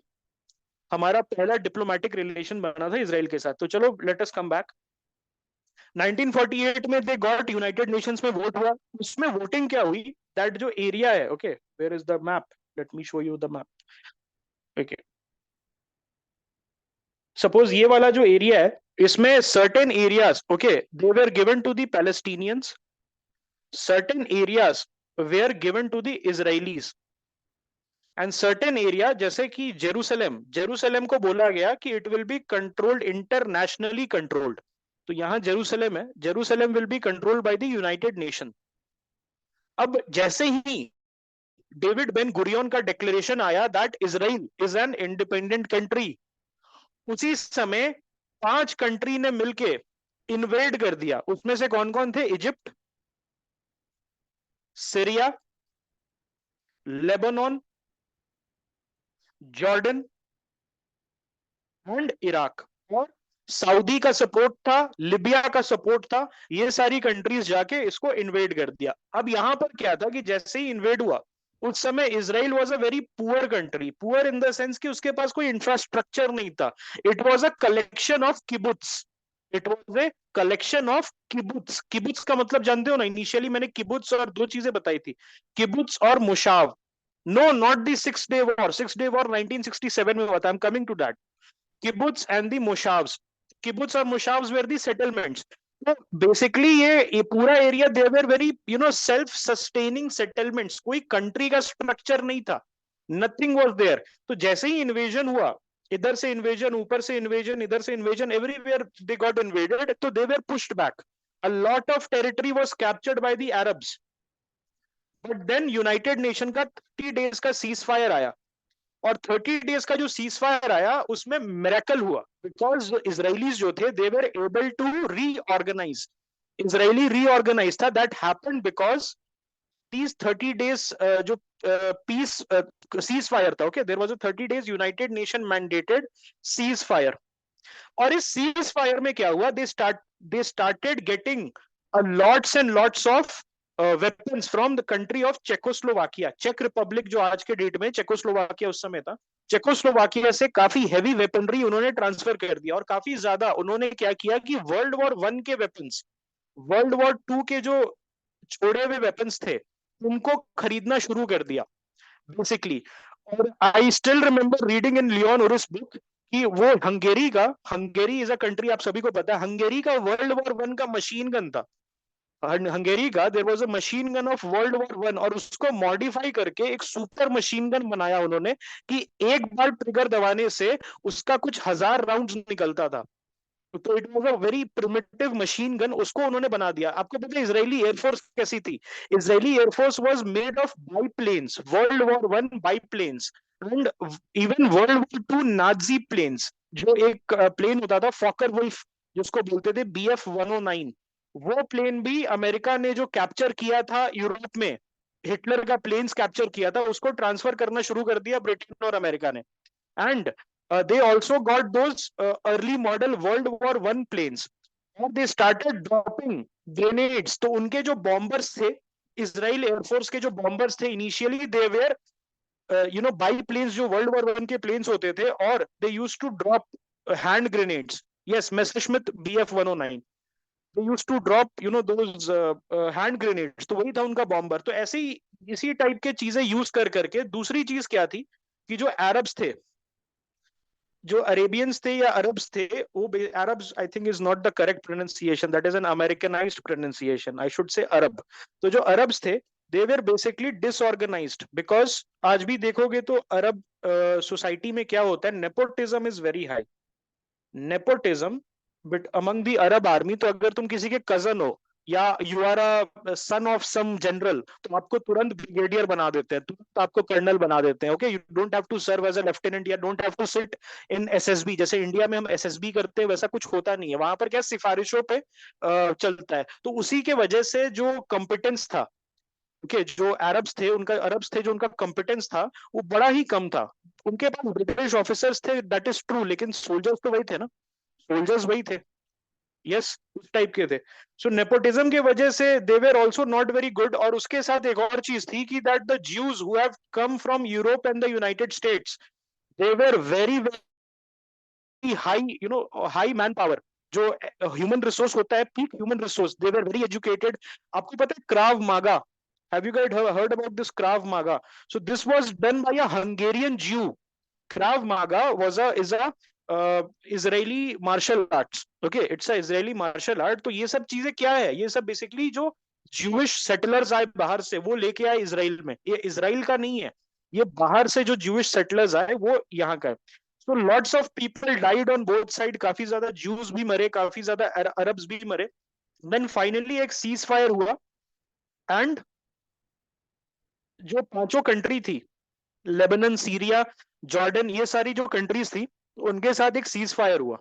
हमारा पहला डिप्लोमेटिक रिलेशन बना था इजराइल के साथ। तो चलो लेट अस कम बैक। 1948 में दे गॉट, यूनाइटेड नेशंस में वोट हुआ, उसमें वोटिंग क्या हुई, दैट जो एरिया है, okay, where is the map, let me show you the map, okay. Suppose ये वाला जो एरिया है, इसमें certain areas, okay, they were given to the Palestinians, certain areas were given to the Israelis, and certain area जैसे कि जेरूसलम, जेरूसलम को बोला गया कि it will be controlled, internationally controlled. तो यहां जेरूसलम है, Jerusalem will be controlled by the United nation. अब जैसे ही डेविड बेन गुरियन का डिक्लेरेशन आया that Israel is an independent country, उसी समय 5 कंट्री ने मिलके इन्वेड कर दिया। उसमें से कौन कौन थे? Egypt, Syria, Lebanon, Jordan and Iraq, और सऊदी का सपोर्ट था, लिबिया का सपोर्ट था। ये सारी कंट्रीज जाके इसको इन्वेड कर दिया। अब यहां पर क्या था कि जैसे ही इन्वेड हुआ, उस समय Israel was a very poor country, poor in the sense कि उसके पास कोई इंफ्रास्ट्रक्चर नहीं था। It was a collection of kibbutz, it was a collection of kibbutz. Kibbutz का मतलब जानते हो ना? इनिशियली मैंने किबुत्स और 2 चीजें बताई थी, किबुत्स और moshav. No, not the 6 day war, 6 day war 1967 में हुआ था, I am coming to that. Kibbutz and the moshavs, kibbutz और मुशाव्स वेर दी सेटलमेंट्स। तो बेसिकली ये पूरा area they were very self sustaining settlements, कोई कंट्री का स्ट्रक्चर नहीं था, नथिंग वाज देयर। तो जैसे ही इन्वेजन हुआ, इधर से इन्वेजन, ऊपर से इन्वेजन, इधर से invasion, everywhere they got invaded, तो they were pushed back. A lot of territory was captured by the Arabs, but then United Nation का 30 डेज का सीज फायर आया, और 30 डेज का जो सीज फायर आया उसमें मिरेकल हुआ, बिकॉज इजराइलीज जो थे they were able to reorganise. Israeli reorganise था, that happened because these 30 days जो पीस सीज फायर था, okay, there was a 30 days United Nation mandated cease fire. और इस सीज फायर में क्या हुआ, they started getting lots and lots of weapons from the country of Czechoslovakia. चेक रिपब्लिक जो आज के डेट में चेकोस्लोवाकिया उस समय था, चेकोस्लोवाकिया से काफी हैवी वेपनरी उन्होंने ट्रांसफर कर दिया, और काफी ज्यादा उन्होंने क्या किया कि वर्ल्ड वॉर 1 के वेपन्स, वर्ल्ड वॉर 2 के जो छोड़े हुए वेपन्स थे उनको खरीदना शुरू कर दिया बेसिकली। और I still remember reading in Leon Uris book कि वो हंगेरी इज अ कंट्री, आप सभी को पता है, हंगेरी का वर्ल्ड वॉर 1 का मशीन गन था। हंगेरी का there was a machine gun of World war 1, और उसको मॉडिफाई करके एक सुपर मशीन गन बनाया उन्होंने कि एक बार ट्रिगर दबाने से उसका कुछ 1000 राउंड्स निकलता था। तो it was a very primitive machine gun, उसको उन्होंने बना दिया। आपको पता है इजरायली एयरफोर्स कैसी थी? Israeli air force was made of biplanes, world war 1 biplanes, and even world war 2 Nazi planes. जो एक प्लेन होता था फॉकर वुल्फ, जिसको बोलते थे BF 109, वो प्लेन भी अमेरिका ने जो कैप्चर किया था यूरोप में, हिटलर का प्लेन्स कैप्चर किया था, उसको ट्रांसफर करना शुरू कर दिया ब्रिटेन और अमेरिका ने। And they also got those early model World War 1 planes, और they started dropping grenades। तो उनके जो बॉम्बर्स थे इसराइल एयरफोर्स के जो बॉम्बर्स थे initially they were biplanes, जो वर्ल्ड वॉर वन के प्लेन्स होते थे, और they used to drop hand grenades. Yes, Messerschmitt BF-109, they used to drop those hand grenades. तो वही था उनका बॉम्बर. तो ऐसे ही इसी टाइप के चीजें यूज कर करके. दूसरी चीज क्या थी कि जो अरब्स थे, जो अरेबियंस थे या अरब्स थे, वो Arabs I think is not the correct pronunciation, that is an Americanized pronunciation, I should say Arab. तो जो अरब्स थे they were basically disorganized, because आज भी देखोगे तो अरब सोसाइटी में क्या होता है, nepotism is very high. Nepotism but among the Arab army. तो अगर तुम किसी के कजन हो या you are a son of some general, तो आपको तुरंत ब्रिगेडियर बना देते हैं, तुरंत आपको कर्नल बना देते हैं. Okay, you don't have to serve as a lieutenant या don't have to sit in SSB. जैसे इंडिया में हम SSB करते हैं वैसा कुछ होता नहीं है. वहां पर क्या सिफारिशों पे चलता है. तो उसी के वजह से जो कॉम्पिटेंस था, ओके, जो अरब्स थे जो उनका कॉम्पिटेंस था वो बड़ा ही कम था. उनके पास ब्रिटिश ऑफिसर्स थे, दैट इज ट्रू, लेकिन सोल्जर्स तो वही थे ना, सोल्जर्स वही थे. यस, उस टाइप के थे. सो नेपोटिज्म के वजह से they were also not very good. और उसके साथ एक और चीज थी कि that the Jews who have come from Europe and the United states, they were very very high, high man power. जो ह्यूमन रिसोर्स होता है, peak human resource, they were very educated. आपको पता है क्राव मागा, have you guys heard about this Krav Maga? So this was done by a Hungarian Jew. Krav Maga is a Israeli martial arts. Okay, it's a Israeli martial art. तो ये सब चीजें क्या है, ये सब बेसिकली जो Jewish settlers आए बाहर से वो लेके आए इसराइल में. ये इसराइल का नहीं है, ये बाहर से जो Jewish settlers आए वो यहाँ का है. So lots of people died on both side. काफी ज्यादा Jews भी मरे, काफी ज्यादा अरब्स भी मरे. Then finally एक सीज फायर हुआ एंड जो पांचों कंट्री थी, लेबनान, सीरिया, जॉर्डन, ये सारी जो कंट्रीज थी उनके साथ एक सीज फायर हुआ.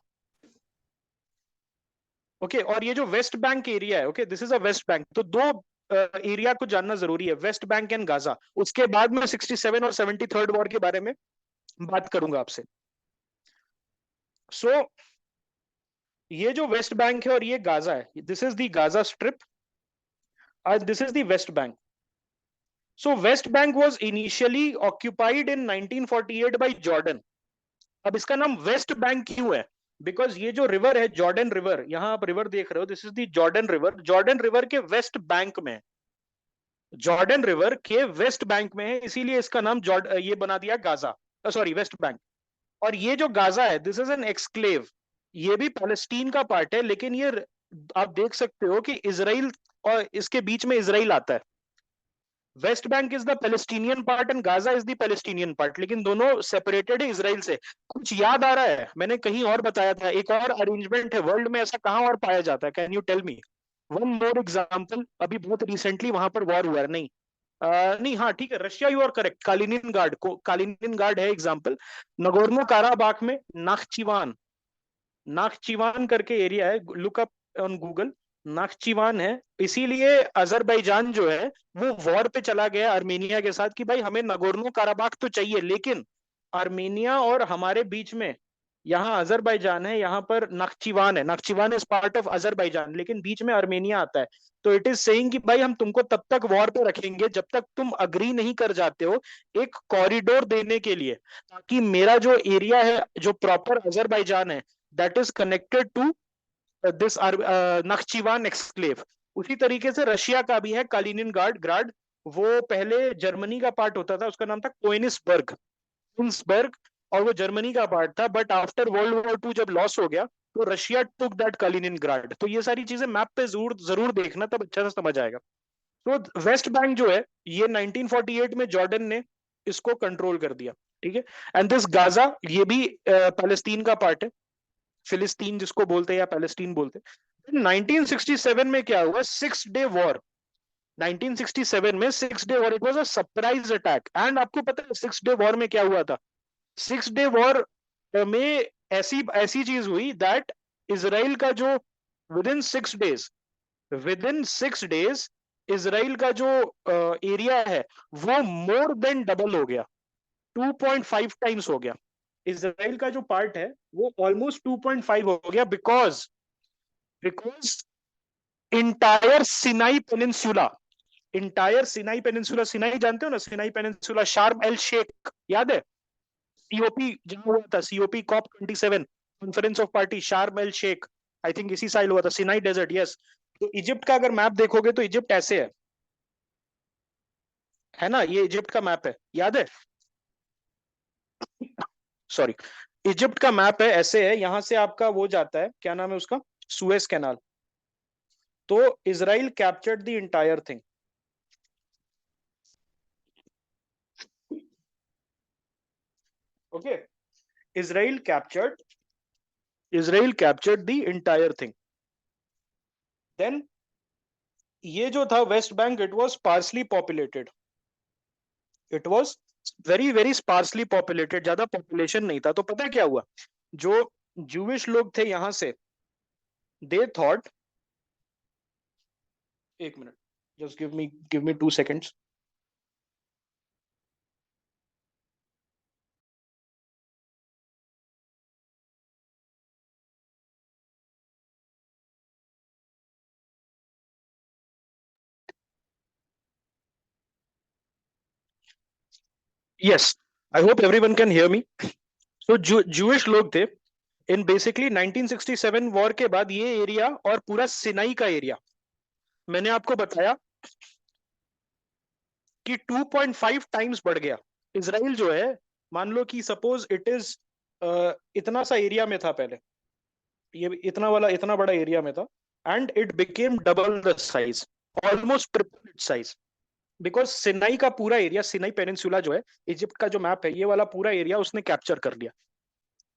ओके, और ये जो वेस्ट बैंक एरिया है, okay, this is a West Bank. तो दो एरिया को जानना जरूरी है, वेस्ट बैंक एंड गाजा. उसके बाद में 67 और 73rd वॉर के बारे में बात करूंगा आपसे. सो ये जो वेस्ट बैंक है और ये गाजा है, this is the Gaza strip और this is the West Bank. So West Bank was initially occupied in 1948 by Jordan. अब इसका नाम वेस्ट बैंक क्यों है? बिकॉज ये जो रिवर है जॉर्डन रिवर, यहां आप रिवर देख रहे हो, this is the Jordan river. Jordan river के वेस्ट बैंक में, जॉर्डन रिवर के वेस्ट बैंक में है, इसीलिए इसका नाम ये बना दिया गाजा, सॉरी वेस्ट बैंक. और ये जो गाजा है, दिस इज एन एक्सक्लेव. ये भी पैलेस्टीन का पार्ट है, लेकिन ये आप देख सकते हो कि इसराइल और इसके बीच में इसराइल आता है. West Bank is the Palestinian part and Gaza is the Palestinian part, लेकिन दोनों सेपरेटेड है इसराइल से. कुछ याद आ रहा है? मैंने कहीं और बताया था, एक और अरेंजमेंट है वर्ल्ड में, ऐसा कहां और पाया जाता है? Can you tell me one more example? अभी बहुत रिसेंटली वहां पर वॉर हुआ है. नहीं नहीं, हाँ ठीक है, रशिया, यू आर करेक्ट. कालिनिनग्राड को, कालिनिनग्राड है एग्जांपल. नगोर्नो काराबाख में नाखचिवान, नाखचिवान करके एरिया है, लुक अप ऑन गूगल, नाखचिवान है. इसीलिए अजरबैजान जो है वो वॉर पे चला गया आर्मेनिया के साथ कि भाई हमें नगोर्नो काराबाख तो चाहिए, लेकिन आर्मेनिया और हमारे बीच में यहाँ अजरबैजान है, यहाँ पर नाखचिवान है. नाखचिवान इज पार्ट ऑफ अजरबैजान, लेकिन बीच में आर्मेनिया आता है. तो इट इज सेइंग कि भाई हम तुमको तब तक वॉर पे रखेंगे जब तक तुम अग्री नहीं कर जाते हो एक कॉरिडोर देने के लिए, ताकि मेरा जो एरिया है जो प्रॉपर अजरबैजान है that is connected to this Nakhchivan exclave. उसी तरीके से रशिया का भी है कालिनिनग्राड ग्राड. वो पहले जर्मनी का पार्ट होता था, उसका नाम था कोनिसबर्ग, और वो जर्मनी का पार्ट था. बट आफ्टर वर्ल्ड वॉर 2 जब लॉस हो गया तो रशिया टुक दैट कालिनिनग्राड. तो ये सारी चीजें मैप पे जरूर जरूर देखना, तब अच्छा से समझ आएगा. तो वेस्ट बैंक जो है ये 1948 में जॉर्डन ने इसको कंट्रोल कर दिया. ठीक है. एंड दिस गाजा, ये भी पैलेस्टीन का पार्ट है, फिलिस्तीन जिसको बोलते हैं या पैलेस्टीन बोलते हैं. 1967 में क्या हुआ? 6 डे वॉर. 1967 में 6 day war, it was a surprise attack. And आपको पता है 6 डे वॉर में क्या हुआ था? 6 डे वॉर में ऐसी ऐसी चीज हुई दैट इसराइल का जो विद इन 6 डेज इसराइल का जो एरिया है वो मोर देन डबल हो गया, 2.5 टाइम्स हो गया. इसराइल का जो पार्ट है वो ऑलमोस्ट 2.5 हो गया, because entire Sinai peninsula, entire Sinai peninsula, Sinai जानते हो ना, Sinai peninsula, Sharm el Sheikh, याद है? सीओपी जहां हुआ था, COP COP 27, conference of party, Sharm el Sheikh, I think इसी साल हुआ था, सिनाई डेजर्ट, यस। तो इजिप्ट का अगर मैप देखोगे तो इजिप्ट ऐसे है ना, ये इजिप्ट का मैप है, याद है? सॉरी, इजिप्ट का मैप है, ऐसे है, यहां से आपका वो जाता है, क्या नाम है उसका, सुएज कैनाल। तो Israel captured the entire thing, okay. Israel captured, Israel captured the entire thing. Then ये जो था West Bank, it was sparsely populated, it was very very sparsely populated, ज्यादा पॉपुलेशन नहीं था। तो पता है क्या हुआ, जो जूविश लोग थे यहां से, दे थॉट, एक minute, just give me 2 seconds। Yes, I hope everyone can hear me. तो जूइश लोग थे इन बेसिकली 1967 वॉर के बाद, ये एरिया और पूरा सिनाई का एरिया, मैंने आपको बताया कि 2.5 टाइम्स बढ़ गया। इसराइल जो है, मान लो कि सपोज इट इज इतना सा एरिया में था पहले, ये इतना वाला इतना बड़ा एरिया में था, and it became double the size, almost triple it size, because Sinai का पूरा एरिया, सिनाई पेनिनसुला जो है, इजिप्ट का जो मैप है, ये वाला पूरा एरिया उसने कैप्चर कर लिया।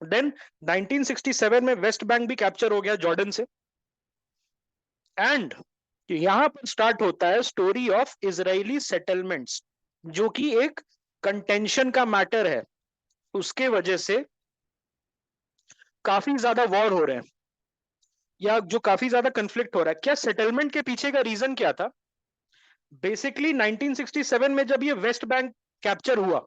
देन 1967 में वेस्ट बैंक भी कैप्चर हो गया जॉर्डन से, एंड यहां पर स्टार्ट होता है स्टोरी ऑफ इजरायली सेटलमेंट्स, जो कि एक कंटेंशन का मैटर है, उसके वजह से काफी ज्यादा वॉर हो रहे हैं, या जो काफी ज्यादा कंफ्लिक्ट हो रहा है। क्या सेटलमेंट के पीछे का रीजन क्या था? बेसिकली 1967 में जब ये वेस्ट बैंक कैप्चर हुआ,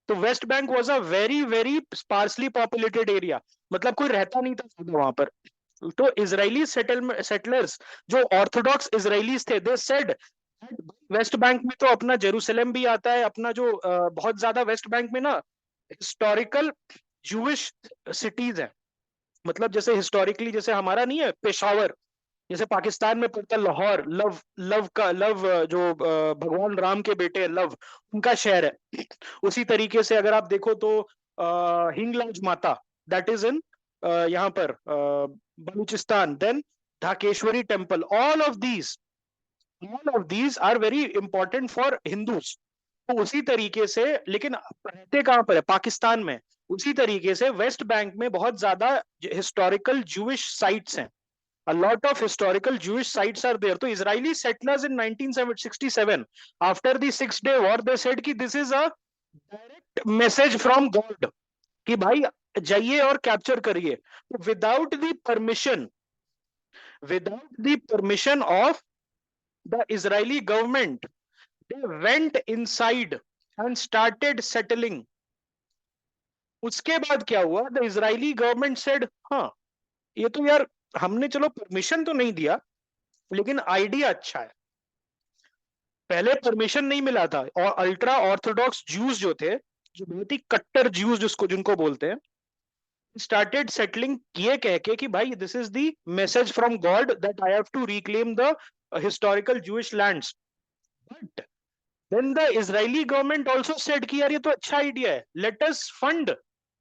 तो West Bank was a very very sparsely populated area, मतलब कोई रहता नहीं था वहां पर। तो इजरायली सेटलर्स, जो ऑर्थोडॉक्स इजरायलीज थे, दे सेड वेस्ट बैंक में तो अपना जेरूसलम भी आता है, अपना जो बहुत ज्यादा वेस्ट बैंक में ना हिस्टोरिकल जूविश सिटीज है, मतलब जैसे हिस्टोरिकली जैसे हमारा नहीं है पेशावर, जैसे पाकिस्तान में पड़ता है लाहौर, लव लव का लव, जो भगवान राम के बेटे लव, उनका शहर है। उसी तरीके से अगर आप देखो तो हिंगलाज माता, दैट इज इन यहाँ पर Balochistan. Then Dhakeshwari temple, all of these are very important for Hindus. तो उसी तरीके से, लेकिन रहते कहाँ पर है, पाकिस्तान में। उसी तरीके से वेस्ट बैंक में बहुत ज्यादा हिस्टोरिकल जूइश साइट्स हैं, a lot of historical Jewish sites are there. तो Israeli settlers in 1967, after the Six-Day War, they said कि this is a direct message from God, कि भाई जाइए और कैप्चर करिए। तो without the permission of the Israeli government, they went inside and started settling. उसके बाद क्या हुआ, द इजरायली गवर्नमेंट सेड, हाँ ये तो यार, हमने चलो परमिशन तो नहीं दिया, लेकिन आइडिया अच्छा है। पहले परमिशन नहीं मिला था, और अल्ट्रा ऑर्थोडॉक्स ज्यूज जो थे, जो बहुत ही कट्टर ज्यूज जिसको जिनको बोलते हैं, स्टार्टेड सेटलिंग, ये कह के कि भाई this is the message from God that I have to reclaim the historical Jewish lands. But then the Israeli government also said कि यार ये तो अच्छा आइडिया है, let us fund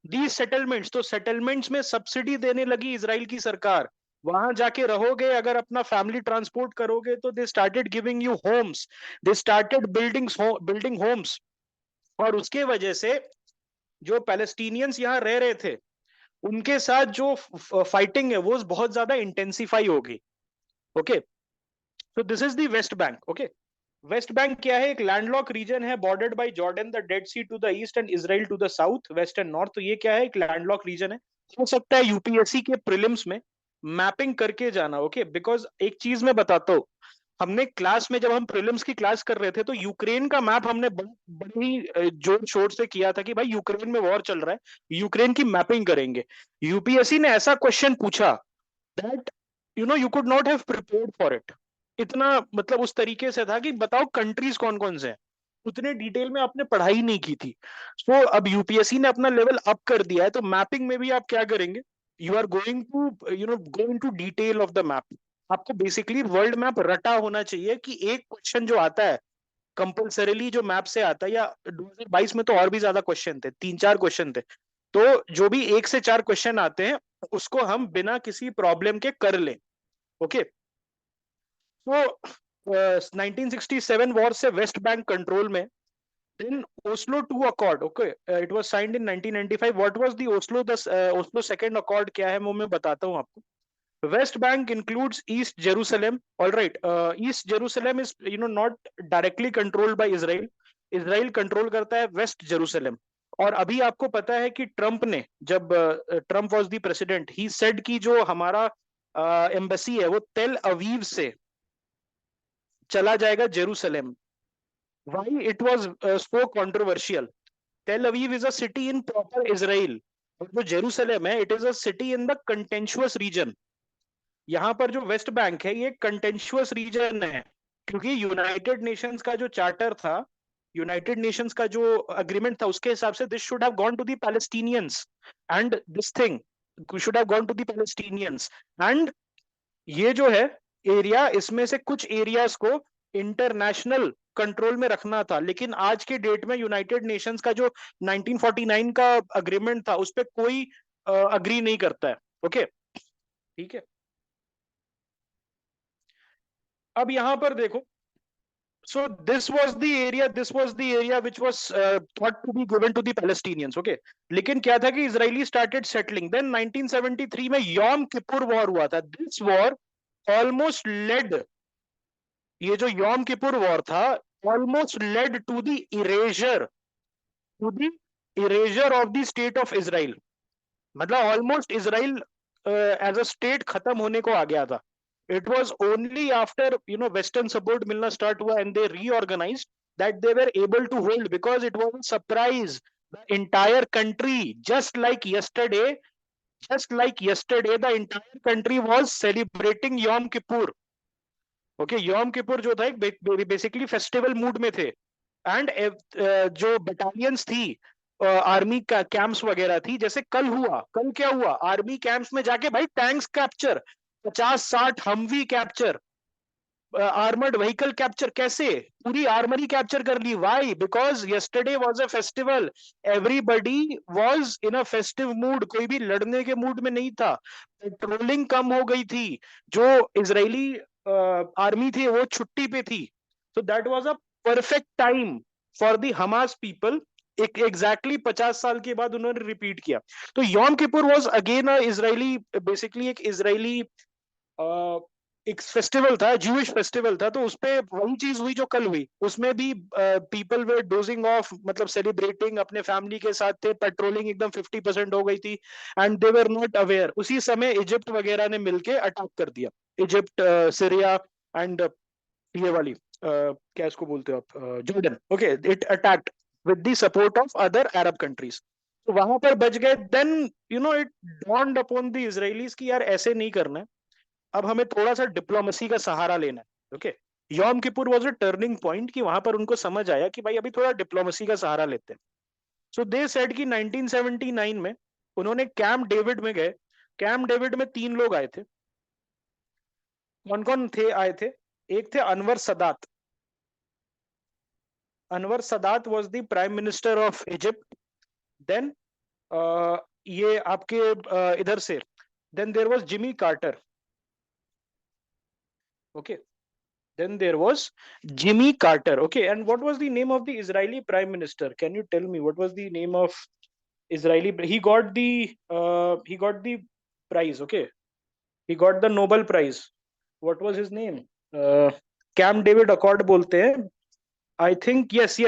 the settlements. तो सेटलमेंट्स में सब्सिडी देने लगी इजराइल की सरकार, वहां जाके रहोगे, अगर अपना फैमिली ट्रांसपोर्ट करोगे तो they started giving you homes, they started building homes. और उसके वजह से जो पैलेस्टीनियंस यहाँ रह रहे थे, उनके साथ जो फाइटिंग है वो बहुत ज्यादा इंटेंसिफाई होगी, ओके। तो this is the West Bank, okay. West Bank क्या है, एक लैंडलॉक रीजन है, bordered by Jordan, the Dead Sea to the east and Israel to the south, west and north. तो ये क्या है, एक लैंडलॉक रीजन है। हो सकता है यूपीएससी के प्रीलिम्स में मैपिंग करके जाना, ओके। बिकॉज एक चीज मैं बताता हूँ, हमने क्लास में जब हम प्रीलिम्स की क्लास कर रहे थे, तो यूक्रेन का मैप हमने बड़ी ही जोर शोर से किया था कि भाई यूक्रेन में वॉर चल रहा है, यूक्रेन की मैपिंग करेंगे। यूपीएससी ने ऐसा क्वेश्चन पूछा that you could not have prepared for it. इतना मतलब उस तरीके से था कि बताओ कंट्रीज कौन कौन से हैं, उतने डिटेल में आपने पढ़ाई नहीं की थी। तो अब यूपीएससी ने अपना लेवल अप कर दिया है, तो मैपिंग में भी आप क्या करेंगे, you are going to go into detail of the map. आपको बेसिकली वर्ल्ड मैप रटा होना चाहिए कि एक क्वेश्चन जो आता है कंपल्सरीली जो मैप से आता है, या 2022 में तो और भी ज्यादा क्वेश्चन थे, 3-4 क्वेश्चन थे, तो जो भी 1 से 4 क्वेश्चन आते हैं उसको हम बिना किसी प्रॉब्लम के कर लें। ओके, तो 1967 वॉर से वेस्ट बैंक कंट्रोल में। Then Oslo two accord, okay, it was signed in 1995। What was the Oslo Oslo second accord क्या है वो मैं बताता हूँ आपको। West Bank includes East Jerusalem. All right, East Jerusalem is not directly controlled by Israel. Israel control करता है वेस्ट जेरूसलम। और अभी आपको पता है कि ट्रंप ने, जब Trump was the president, he said कि जो हमारा एम्बेसी है वो तेल अवीव से चला जाएगा Jerusalem. Why it was so controversial? Tel Aviv is a city in proper Israel, और जो जेरूसलम है it is a city in the contentious region. यहाँ पर जो वेस्ट बैंक है ये कंटेंचुअस रीजन है, क्योंकि यूनाइटेड नेशंस का जो चार्टर था, यूनाइटेड नेशंस का जो अग्रीमेंट था, उसके हिसाब से this should have gone to the Palestinians, and this thing should have gone to the Palestinians. एंड ये जो है एरिया, इसमें से कुछ एरियाज को इंटरनेशनल कंट्रोल में रखना था, लेकिन आज के डेट में यूनाइटेड नेशंस का जो 1949 का अग्रीमेंट था उस पर कोई अग्री नहीं करता है। ओके, ठीक है। अब यहां पर देखो, so this was the area which was thought to be given to the Palestinians, okay। लेकिन क्या था कि Israeli started settling, then 1973 में यॉम किपुर वॉर हुआ था। दिस वॉर ऑलमोस्ट लेड, ये जो यॉम किपुर वॉर था, almost led to the erasure of the state of Israel. मतलब almost Israel as a state खत्म होने को आ गया था। It was only after western support मिलना स्टार्ट हुआ and they reorganized that they were able to hold, because it was a surprise. The entire country, just like yesterday the entire country was celebrating Yom Kippur। ओके, यॉम किपुर जो था एक बेसिकली फेस्टिवल मूड में थे। एंड जो बटालियंस थी, आर्मी का कैंप्स वगैरह थी, जैसे कल हुआ, कल क्या हुआ, आर्मी कैंप्स में जाके भाई tanks capture, 50-60 Humvee capture, armoured vehicle capture, कैसे पूरी आर्मरी कैप्चर कर ली। Why? Because yesterday was a festival, everybody was in a festive mood, कोई भी लड़ने के मूड में नहीं था। पेट्रोलिंग कम हो गई थी, जो इजरायली आर्मी थी वो छुट्टी पे थी। So that was a perfect time for the Hamas people. एक एग्जैक्टली 50 साल के बाद उन्होंने रिपीट किया। तो Yom Kippur was again a Israeli, basically एक इजरायली एक फेस्टिवल था, जूइश फेस्टिवल था। तो उसपे वही चीज हुई जो कल हुई, उसमें भी पीपल वे डोजिंग ऑफ, मतलब सेलिब्रेटिंग, अपने फैमिली के साथ थे, पेट्रोलिंग एकदम 50% हो गई थी, and they were not aware. उसी समय इजिप्ट वगैरह ने मिलके अटैक कर दिया, इजिप्ट, सीरिया एंड ये वाली क्या इसको बोलते हो आप, Jordan. Okay, it attacked with the support of other Arab countries. तो वहां पर बच गए। Then it dawned upon the Israelis कि यार ऐसे नहीं करना है, अब हमें थोड़ा सा डिप्लोमेसी का सहारा लेना है। Okay, Yom Kippur was a turning point कि वहां पर उनको समझ आया कि भाई अभी थोड़ा डिप्लोमेसी का सहारा लेते हैं। सो दे सेड कि 1979 में उन्होंने कैंप डेविड में गए। कैंप डेविड में 3 लोग आए थे। कौन कौन थे आए थे? एक थे Anwar Sadat. Anwar Sadat was the prime minister of Egypt. Then ये आपके इधर से, then there was Jimmy Carter. Okay, then there was Jimmy Carter. Okay, and what was the name of the Israeli prime minister? Can you tell me what was the name of Israeli? He got the prize. Okay, he got the Nobel Prize. What was his name? uh, Camp David Accord बोलते हैं। I think yes,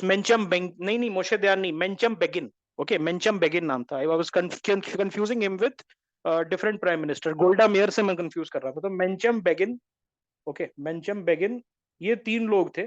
Menachem Begin, नहीं मोशे दयान नहीं, Menachem Begin। Okay, Menachem Begin नाम था। I was confusing him with different prime minister, गोल्डा mayor से मैं confuse कर रहा था। तो Menachem Begin, ओके, मेंचम बेगिन, ये 3 लोग थे।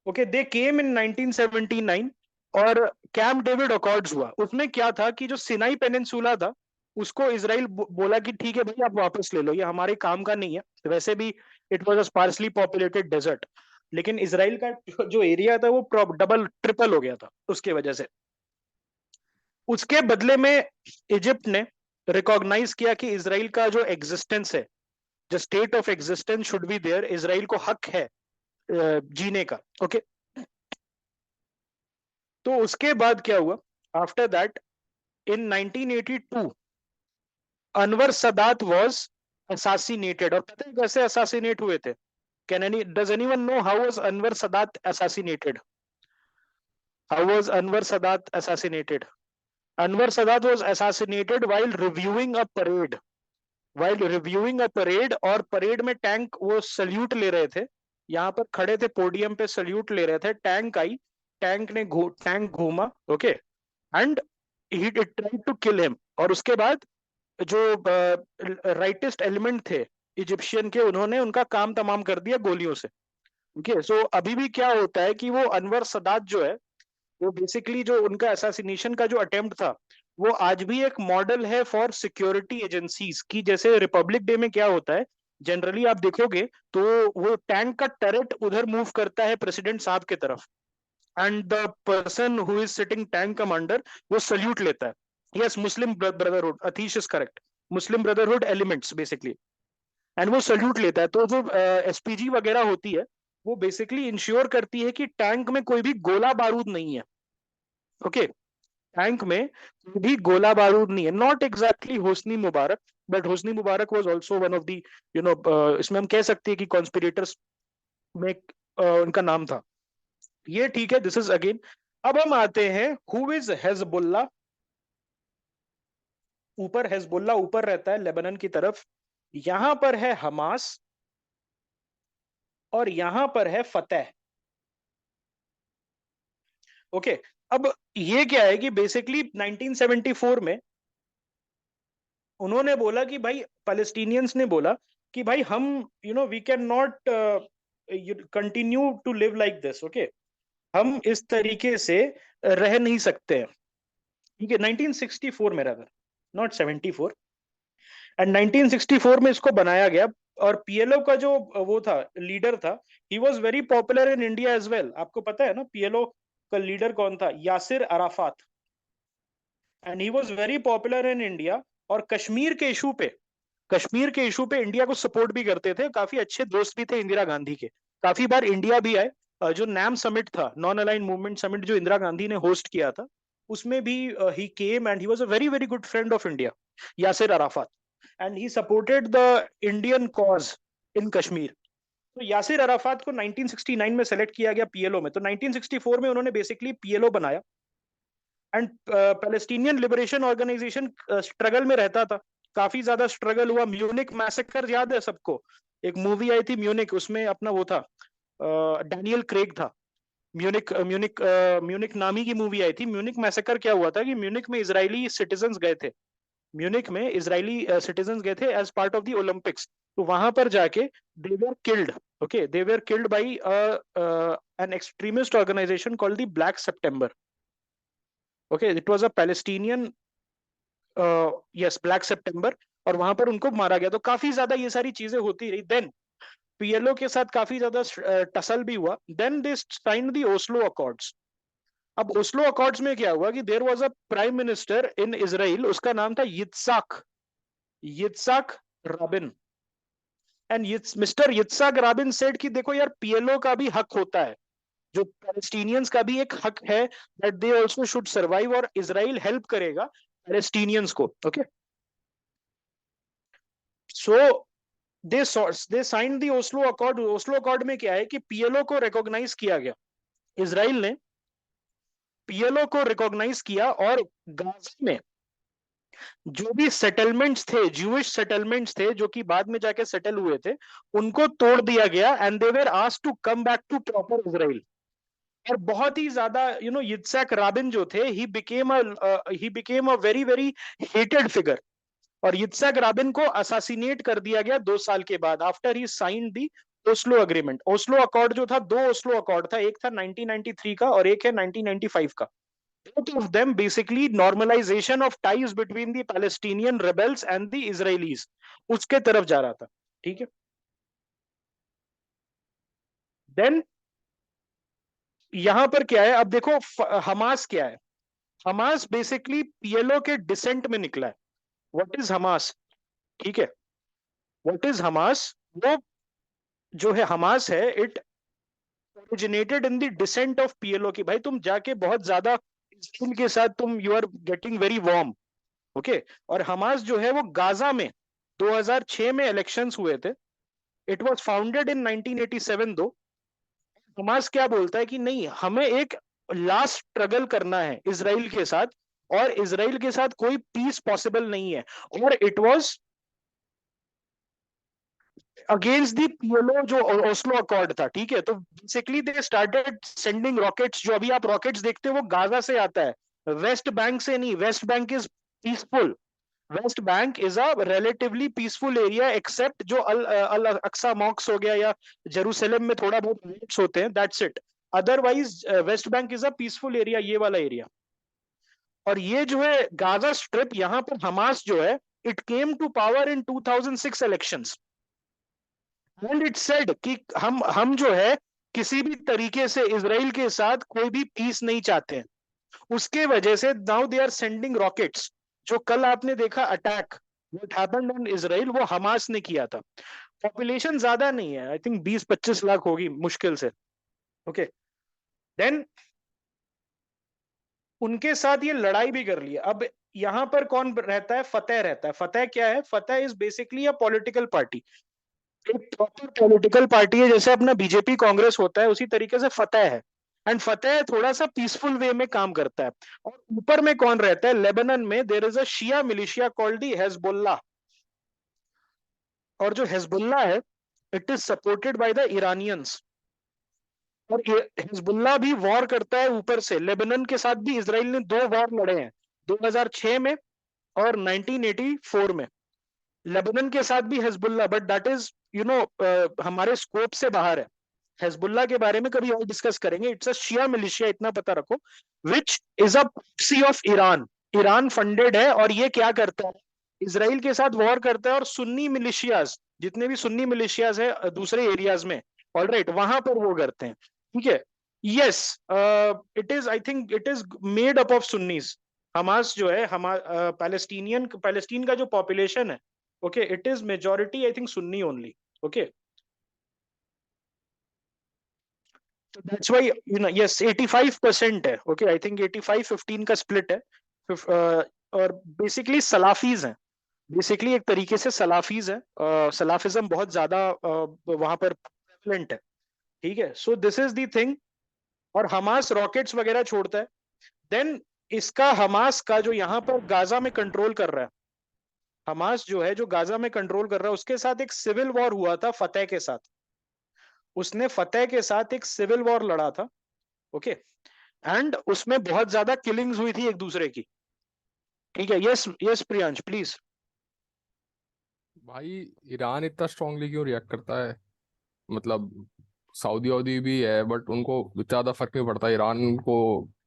ओके, दे केम इन 1979 और कैंप डेविड अकॉर्ड्स हुआ। उसमें क्या था कि जो सिनाई पेनिनसुला था, उसको इसराइल बोला कि ठीक है भाई आप वापस ले लो, ये हमारे काम का नहीं है। वैसे भी it was a sparsely populated desert, लेकिन इसराइल का जो एरिया था वो डबल ट्रिपल हो गया था उसके वजह से। उसके बदले में इजिप्ट ने रिकॉग्नाइज किया कि इसराइल का जो एग्जिस्टेंस है, जो state of existence should be there, Israel को हक है जीने का। ओके, तो उसके बाद क्या हुआ after that, in 1982 Anwar Sadat was assassinated। और पता है कैसे असैसिनेट हुए थे? Does anyone know how was Anwar Sadat assassinated? How was Anwar Sadat assassinated? Anwar Sadat was assassinated while reviewing a parade. While reviewing a parade, और परेड में टैंक वो सल्यूट ले रहे थे, यहाँ पर खड़े थे पोडियम पे सल्यूट ले रहे थे, टैंक आई, टैंक ने टैंक घूमा, okay, and he tried to kill him. और उसके बाद जो राइटिस्ट एलिमेंट थे इजिप्शियन के, उन्होंने उनका काम तमाम कर दिया गोलियों से। ओके, सो अभी भी क्या होता है कि वो अनवर सदात जो है, वो बेसिकली जो उनका असैसिनेशन का जो अटेम्प्ट था, वो आज भी एक मॉडल है फॉर सिक्योरिटी एजेंसीज की। जैसे रिपब्लिक डे में क्या होता है, जनरली आप देखोगे तो वो टैंक का टरेट उधर मूव करता है प्रेसिडेंट साहब की तरफ, and the person who is sitting tank commander वो सल्यूट लेता है। Yes, Muslim brotherhood, Atish is correct, Muslim brotherhood elements basically, and वो सल्यूट लेता है। तो जो एसपीजी वगैरह होती है, वो बेसिकली इंश्योर करती है कि टैंक में कोई भी गोला बारूद नहीं है। ओके, टैंक में कोई भी गोला बारूद नहीं है। Not exactly Hosni Mubarak, but Hosni Mubarak was also one of the, you know, इसमें हम कह सकते हैं कि कॉन्स्पिरेटर्स में उनका नाम था। ये ठीक है, दिस इज अगेन। अब हम आते हैं हु इज हेजबुल्ला। ऊपर हेजबुल्ला ऊपर रहता है लेबनान की तरफ, यहां पर है हमास, और यहां पर है फतेह। ओके, अब ये क्या है कि बेसिकली 1974 में उन्होंने बोला कि भाई, पैलेस्टीनियंस ने बोला कि भाई हम, you know, we can not continue to live like this. Okay, हम इस तरीके से रह नहीं सकते हैं। ठीक है, 1964 में, रहा, नॉट 74, एंड 1964 में इसको बनाया गया। और पीएलओ का जो वो था, लीडर था, he was very popular in India as well. आपको पता है ना पीएलओ का लीडर कौन था? Yasir Arafat, and he was very popular in India. और कश्मीर के इशू पे इंडिया को सपोर्ट भी करते थे, काफी अच्छे दोस्त भी थे इंदिरा गांधी के, काफी बार इंडिया भी आए। जो नैम समिट था, नॉन अलाइन मूवमेंट समिट, जो इंदिरा गांधी ने होस्ट किया था, उसमें भी he came, and he was a very very good friend of India, Yasser Arafat, and he supported the Indian cause in Kashmir. तो यासिर अराफात को 1969 में सेलेक्ट किया गया पीएलओ में। तो 1964 में उन्होंने बेसिकली पीएलओ बनाया, and Palestinian Liberation Organization struggle में रहता था, काफी ज्यादा स्ट्रगल हुआ। म्यूनिक मैसेकर याद है सबको? एक मूवी आई थी म्यूनिक, उसमें अपना वो था, डैनियल क्रेग था। म्यूनिक म्यूनिक म्यूनिक नामी की मूवी आई थी। म्यूनिक मैसेकर क्या हुआ था कि म्यूनिक में इजरायली सिटीजन्स गए थे, म्यूनिक में इजरायली सिटीजन्स गए थे as part of the Olympics. तो वहां पर जाके they were killed, okay, they were killed by an extremist organization called the black September. Okay, it was a Palestinian, yes, black September, और वहां पर उनको मारा गया। तो काफी ज्यादा ये सारी चीजें होती रही। देन पीएलओ के साथ काफी ज्यादा टसल भी हुआ। Then they signed the Oslo accords. अब ओस्लो अकॉर्ड्स में क्या हुआ कि there was a prime minister in Israel, उसका नाम था yitzhak Rabin, and mister yitzhak Rabin said कि देखो यार, पीएलओ का भी हक होता है, जो पैलेस्टीनियंस का भी एक हक है, that they also should survive, और इजराइल हेल्प करेगा पैलेस्टीनियंस को। Okay, so they signed the Oslo accord. Oslo accord में क्या है कि पीएलओ को रिकॉग्नाइज किया गया, इजराइल ने पीएलओ को रिकॉग्नाइज किया, और गाजा में जो भी सेटलमेंट्स थे, ज्यूइश सेटलमेंट्स थे, जो कि बाद में जाके सेटल हुए थे, उनको तोड़ दिया गया, and they were asked to come back to proper Israel. और बहुत ही ज्यादा, यू नो, yitzhak राबिन जो थे, he became a very very hated figure. और yitzhak राबिन को असासिनेट कर दिया गया 2 साल के बाद, after he signed the Oslo agreement. Oslo accord जो था, 2 ओस्लो अकॉर्ड था, एक था 1993 का और एक है 1995 का। both of them basically normalization of ties between the Palestinian rebels and the Israelis, उसके तरफ जा रहा था, ठीक है। देन यहां पर क्या है, अब देखो हमास क्या है। हमास बेसिकली पीएलओ के डिसेंट में निकला है। व्हाट इज हमास, ठीक है, व्हाट इज हमास, वो जो है हमास है, it originated in the descent of PLO की। भाई तुम जाके बहुत ज्यादा इसराइल के साथ तुम you are getting very warm, okay. और हमास जो है वो गाजा में 2006 में इलेक्शंस हुए थे। इट वाज फाउंडेड इन 1987 दो। हमास क्या बोलता है कि नहीं, हमें एक लास्ट स्ट्रगल करना है इसराइल के साथ, और इसराइल के साथ कोई पीस पॉसिबल नहीं है। और it was against the PLO जो ओस्लो अकॉर्ड था, ठीक है। तो basically they started sending rockets. जो अभी आप रॉकेट्स देखते हो वो गाजा से आता है, वेस्ट बैंक से नहीं। West Bank is peaceful. West Bank is a relatively peaceful area, except जो अल अक्सा मॉक्स हो गया या जेरूसलम में थोड़ा बहुत राइट्स होते हैं, that's it. Otherwise waste Bank is a peaceful area, ये वाला एरिया। और ये जो है गाजा स्ट्रिप, यहां पर हमास जो है, it came to power in 2006 elections, and it said कि हम जो है किसी भी तरीके से इसराइल के साथ कोई भी पीस नहीं चाहते हैं। उसके वजह से now they are sending rockets. जो कल आपने देखा attack what happened on Israel, वो हमास ने किया था। पॉपुलेशन ज्यादा नहीं है, आई थिंक 20-25 लाख होगी मुश्किल से, ओके। देन उनके साथ ये लड़ाई भी कर लिया। अब यहां पर कौन रहता है, फतेह रहता है। फतेह क्या है, Fatah is basically a political party, एक प्रॉपर पॉलिटिकल पार्टी है। जैसे अपना बीजेपी कांग्रेस होता है, उसी तरीके से फतेह है। एंड फतेह थोड़ा सा पीसफुल वे में काम करता है। और ऊपर में कौन रहता है, लेबनान में there is a Shia militia called the Hezbollah. और जो हेजबुल्ला है, it is supported by the Iranians. और हिजबुल्ला भी वॉर करता है ऊपर से। लेबनान के साथ भी इसराइल ने 2 वॉर लड़े हैं, 2006 में और 1984 में। लेबनान के साथ भी हिजबुल्ला, बट दैट इज हमारे स्कोप से बाहर है। हिजबुल्ला के बारे में कभी और डिस्कस करेंगे। इट्स अ शिया मिलिशिया, इतना पता रखो, which is a proxy of Iran. Iran funded है। और ये क्या करता है, इसराइल के साथ वॉर करता है, और सुन्नी मिलिशियाज, जितने भी सुन्नी मिलिशियाज है दूसरे एरियाज में, ऑल राइट, वहां पर वो करते हैं, ठीक है। Yes, it is, I think it is made up of Sunnis. Hamas जो है, हमारा पैलेस्टीन का जो पॉपुलेशन है, okay, it is majority I think Sunni only, okay. So that's why, yes, 85% है, okay, I think 85-15 का स्प्लिट है। और बेसिकली सलाफीज हैं, बेसिकली एक तरीके से सलाफीज है। सलाफिज्म बहुत ज्यादा वहां पर प्रेवलेंट है, ठीक है। सो दिस इज दी थिंग। और हमास रॉकेट्स वगैरह छोड़ता है। देन इसका हमास का जो यहाँ पर गाजा में कंट्रोल कर रहा है, हमास जो है जो गाजा में कंट्रोल कर रहा है, उसके साथ एक सिविल वॉर हुआ था फतेह के साथ। उसने फतेह के साथ एक सिविल वॉर लड़ा था, ओके। एंड उसमें बहुत ज्यादा किलिंग्स हुई थी एक दूसरे की, ठीक है। Yes yes Priyansh please. भाई ईरान इतना स्ट्रांगली क्यों रिएक्ट करता है? मतलब सऊदी वऊदी भी है बट उनको ज्यादा फर्क नहीं पड़ता। ईरान को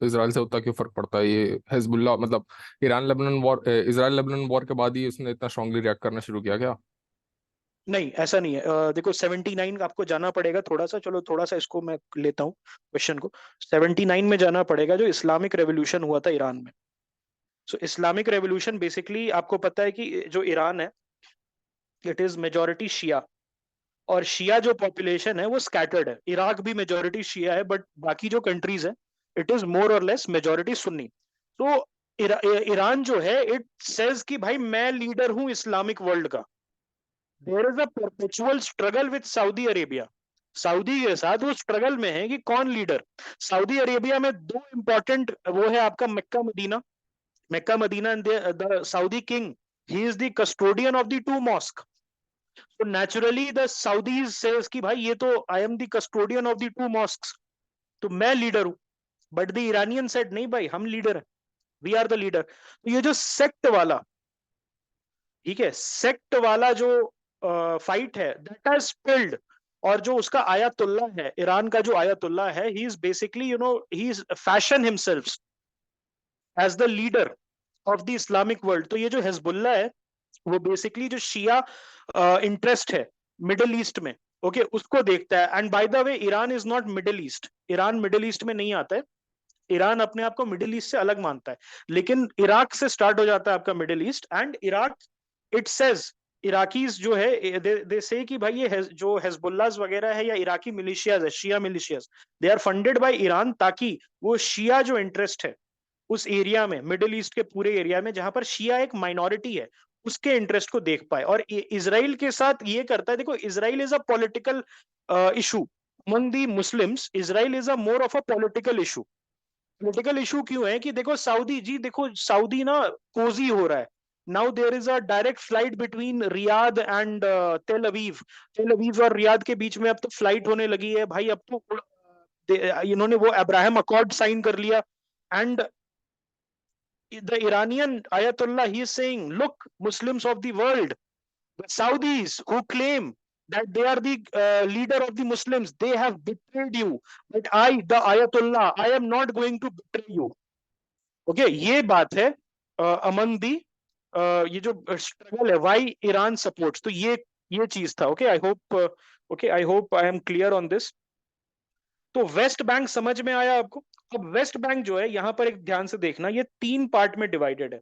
इसराइल से उतना क्यों फर्क पड़ता है? ये हिजबुल्लाह मतलब Iran Lebanon war, Israel Lebanon war के बाद ही उसने इतना स्ट्रांगली रिएक्ट करना शुरू किया क्या? नहीं ऐसा नहीं है। देखो 79 आपको जाना पड़ेगा थोड़ा सा, चलो थोड़ा सा इसको मैं लेता हूँ क्वेश्चन को। 79 में जाना पड़ेगा, जो इस्लामिक रेवोल्यूशन हुआ था ईरान में। सो इस्लामिक रेवोल्यूशन बेसिकली आपको पता है कि जो ईरान है, इट इज मेजोरिटी शिया। और शिया जो पॉपुलेशन है वो स्कैटर्ड है। इराक भी मेजोरिटी शिया है, बट बाकी जो कंट्रीज है, इट इज मोर और लेस मेजोरिटी सुन्नी। तो ईरान जो है, इट सेज कि भाई मैं लीडर हूं इस्लामिक वर्ल्ड का। There is a perpetual struggle with Saudi Arabia. Saudi के साथ वो स्ट्रगल में है कि कौन लीडर। सऊदी अरेबिया में 2 इंपॉर्टेंट वो है आपका, Mecca Medina. Mecca Medina, the Saudi king, he is the custodian of the 2 mosque. तो नेचुरली द साउदीज सेज कि भाई ये तो I am the custodian of the 2 mosque, तो मैं लीडर हूं। बट द ईरानियन सेड नहीं भाई, हम लीडर हैं, वी आर द लीडर। तो ये जो सेक्ट वाला, ठीक है, सेक्ट वाला जो फाइट है, दैट हैज स्पिल्ड। और जो उसका आयतुल्ला है, ईरान का जो आयतुल्ला है, he is basically he is fashion himself as the leader of the Islamic world. तो ये जो हिजबुल्लाह है वो बेसिकली जो शिया इंटरेस्ट है मिडिल ईस्ट में, ओके, उसको देखता है। And by the way Iran is not Middle East, Iran Middle East में नहीं आता है। ईरान अपने आप को मिडिल ईस्ट से अलग मानता है, लेकिन इराक से स्टार्ट हो जाता है आपका Middle East. And Iraq, it says, Iraqis जो है दे से कि भाई ये जो हिजबुल्लाह वगैरह है या इराकी मिलिशियाज है, Shia militias, they are funded by Iran, ताकि वो शिया जो इंटरेस्ट है उस एरिया में, मिडिल ईस्ट के पूरे एरिया में जहां पर शिया एक माइनॉरिटी है, उसके इंटरेस्ट को देख पाए। और इसराइल के साथ ये करता है, देखो Israel is a political issue among the Muslims, Israel is a more of a political issue. Political issue क्यों है कि देखो सऊदी जी, देखो सऊदी ना कोजी हो रहा है। Now there is a direct flight between Riyadh and Tel Aviv, तेल अवीव और रियाद के बीच में अब तो फ्लाइट होने लगी है भाई। अब तो इन्होंने वो अब्राहम अकॉर्ड साइन कर लिया। And the Iranian Ayatollah, he is saying, look, Muslims of the world, the Saudis who claim that they are the leader of the Muslims, they have betrayed you. But I, the Ayatollah, I am not going to betray you. Okay, ये बात है among the ये जो स्ट्रगल है, why Iran supports, तो ये चीज था। Okay, I hope I am clear on this. तो वेस्ट बैंक समझ में आया आपको? अब वेस्ट बैंक जो है यहां पर एक ध्यान से देखना, ये 3 पार्ट में डिवाइडेड है।